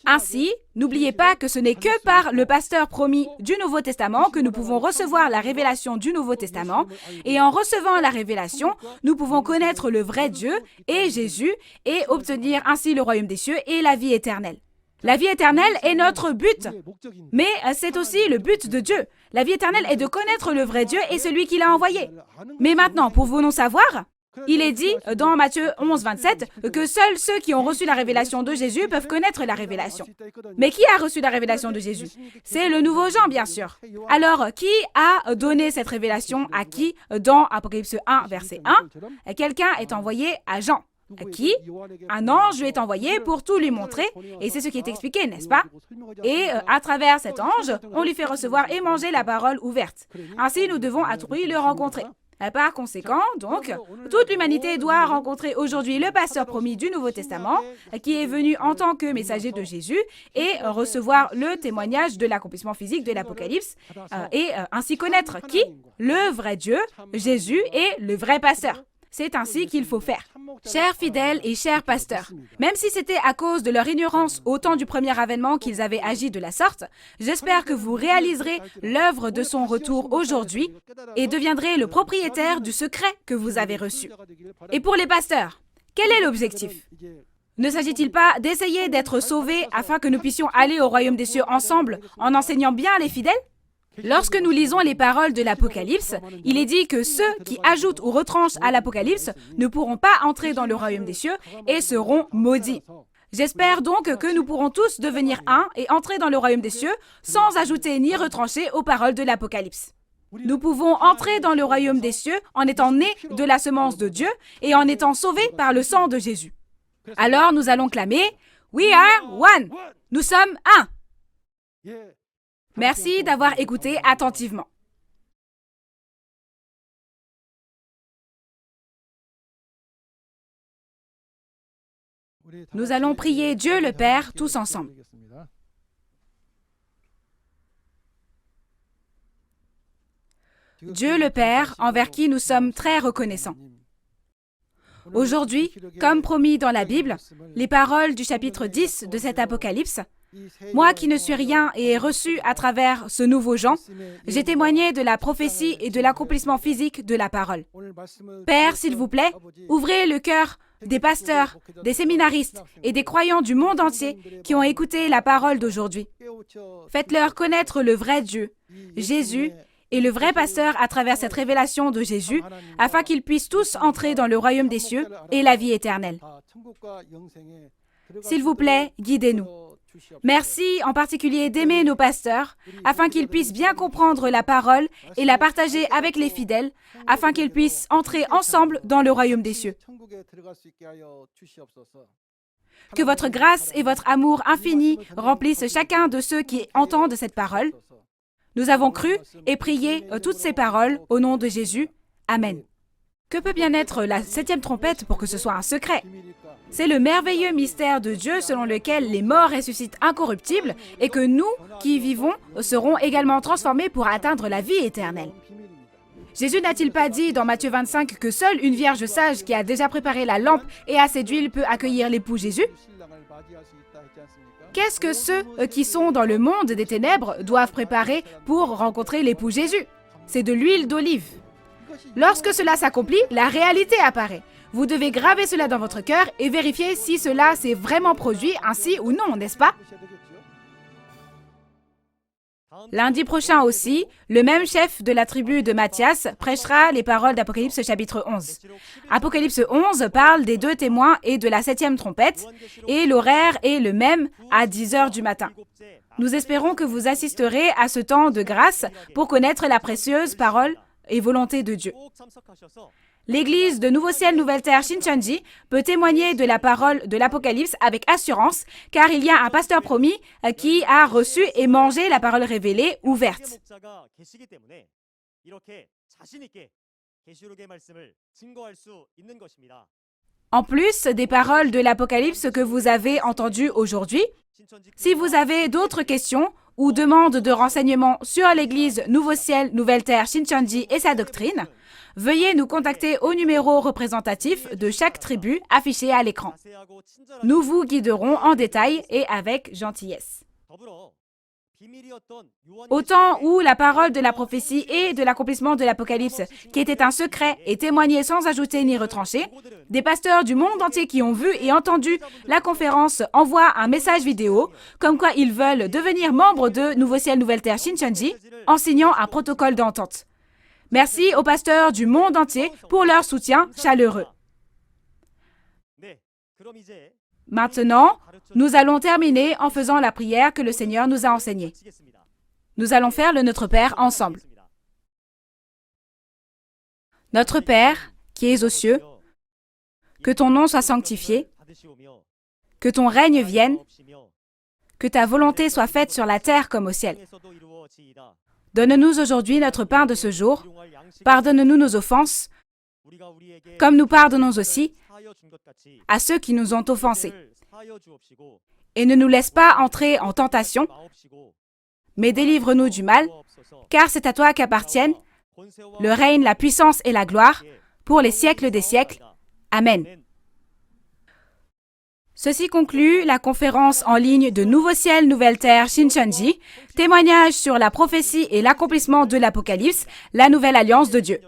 Ainsi, n'oubliez pas que ce n'est que par le pasteur promis du Nouveau Testament que nous pouvons recevoir la révélation du Nouveau Testament, et en recevant la révélation, nous pouvons connaître le vrai Dieu et Jésus et obtenir ainsi le royaume des cieux et la vie éternelle. La vie éternelle est notre but, mais c'est aussi le but de Dieu. La vie éternelle est de connaître le vrai Dieu et celui qui l'a envoyé. Mais maintenant, pouvons-nous savoir? Il est dit dans Matthieu 11, 27 que seuls ceux qui ont reçu la révélation de Jésus peuvent connaître la révélation. Mais qui a reçu la révélation de Jésus? C'est le nouveau Jean, bien sûr. Alors, qui a donné cette révélation à qui dans Apocalypse 1, verset 1? Quelqu'un est envoyé à Jean. À qui? Un ange lui est envoyé pour tout lui montrer, et c'est ce qui est expliqué, n'est-ce pas? Et à travers cet ange, on lui fait recevoir et manger la parole ouverte. Ainsi, nous devons à tout prix le rencontrer. Par conséquent, donc, toute l'humanité doit rencontrer aujourd'hui le pasteur promis du Nouveau Testament, qui est venu en tant que messager de Jésus, et recevoir le témoignage de l'accomplissement physique de l'Apocalypse, et ainsi connaître qui? Le vrai Dieu, Jésus, et le vrai pasteur. C'est ainsi qu'il faut faire. Chers fidèles et chers pasteurs, même si c'était à cause de leur ignorance au temps du premier avènement qu'ils avaient agi de la sorte, j'espère que vous réaliserez l'œuvre de son retour aujourd'hui et deviendrez le propriétaire du secret que vous avez reçu. Et pour les pasteurs, quel est l'objectif? Ne s'agit-il pas d'essayer d'être sauvés afin que nous puissions aller au royaume des cieux ensemble en enseignant bien les fidèles? Lorsque nous lisons les paroles de l'Apocalypse, il est dit que ceux qui ajoutent ou retranchent à l'Apocalypse ne pourront pas entrer dans le royaume des cieux et seront maudits. J'espère donc que nous pourrons tous devenir un et entrer dans le royaume des cieux sans ajouter ni retrancher aux paroles de l'Apocalypse. Nous pouvons entrer dans le royaume des cieux en étant nés de la semence de Dieu et en étant sauvés par le sang de Jésus. Alors nous allons clamer « We are one ». Nous sommes un. Merci d'avoir écouté attentivement. Nous allons prier Dieu le Père tous ensemble. Dieu le Père, envers qui nous sommes très reconnaissants. Aujourd'hui, comme promis dans la Bible, les paroles du chapitre 10 de cet Apocalypse, moi qui ne suis rien et ai reçu à travers ce nouveau Jean, j'ai témoigné de la prophétie et de l'accomplissement physique de la parole. Père, s'il vous plaît, ouvrez le cœur des pasteurs, des séminaristes et des croyants du monde entier qui ont écouté la parole d'aujourd'hui. Faites-leur connaître le vrai Dieu, Jésus, et le vrai pasteur à travers cette révélation de Jésus, afin qu'ils puissent tous entrer dans le royaume des cieux et la vie éternelle. S'il vous plaît, guidez-nous. Merci en particulier d'aimer nos pasteurs, afin qu'ils puissent bien comprendre la parole et la partager avec les fidèles, afin qu'ils puissent entrer ensemble dans le royaume des cieux. Que votre grâce et votre amour infini remplissent chacun de ceux qui entendent cette parole. Nous avons cru et prié toutes ces paroles au nom de Jésus. Amen. Que peut bien être la 7e trompette pour que ce soit un secret? C'est le merveilleux mystère de Dieu selon lequel les morts ressuscitent incorruptibles et que nous, qui y vivons, serons également transformés pour atteindre la vie éternelle. Jésus n'a-t-il pas dit dans Matthieu 25 que seule une vierge sage qui a déjà préparé la lampe et assez d'huile peut accueillir l'époux Jésus? Qu'est-ce que ceux qui sont dans le monde des ténèbres doivent préparer pour rencontrer l'époux Jésus? C'est de l'huile d'olive. Lorsque cela s'accomplit, la réalité apparaît. Vous devez graver cela dans votre cœur et vérifier si cela s'est vraiment produit ainsi ou non, n'est-ce pas? Lundi prochain aussi, le même chef de la tribu de Matthias prêchera les paroles d'Apocalypse chapitre 11. Apocalypse 11 parle des 2 témoins et de la 7e trompette, et l'horaire est le même à 10h du matin. Nous espérons que vous assisterez à ce temps de grâce pour connaître la précieuse parole et volonté de Dieu. L'Église de Nouveau Ciel, Nouvelle Terre Shincheonji peut témoigner de la parole de l'Apocalypse avec assurance, car il y a un pasteur promis qui a reçu et mangé la parole révélée ouverte. En plus des paroles de l'Apocalypse que vous avez entendues aujourd'hui, si vous avez d'autres questions ou demandes de renseignements sur l'Église Nouveau Ciel, Nouvelle Terre Shincheonji et sa doctrine, veuillez nous contacter au numéro représentatif de chaque tribu affiché à l'écran. Nous vous guiderons en détail et avec gentillesse. Au temps où la parole de la prophétie et de l'accomplissement de l'Apocalypse, qui était un secret, est témoignée sans ajouter ni retrancher, des pasteurs du monde entier qui ont vu et entendu la conférence envoient un message vidéo, comme quoi ils veulent devenir membres de Nouveau Ciel, Nouvelle Terre Shincheonji, en signant un protocole d'entente. Merci aux pasteurs du monde entier pour leur soutien chaleureux. Maintenant, nous allons terminer en faisant la prière que le Seigneur nous a enseignée. Nous allons faire le Notre Père ensemble. Notre Père, qui es aux cieux, que ton nom soit sanctifié, que ton règne vienne, que ta volonté soit faite sur la terre comme au ciel. Donne-nous aujourd'hui notre pain de ce jour. Pardonne-nous nos offenses, comme nous pardonnons aussi à ceux qui nous ont offensés. Et ne nous laisse pas entrer en tentation, mais délivre-nous du mal, car c'est à toi qu'appartiennent le règne, la puissance et la gloire pour les siècles des siècles. Amen. Ceci conclut la conférence en ligne de Nouveau Ciel, Nouvelle Terre, Shincheonji, témoignage sur la prophétie et l'accomplissement de l'Apocalypse, la nouvelle alliance de Dieu.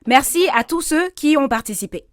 Merci à tous ceux qui ont participé.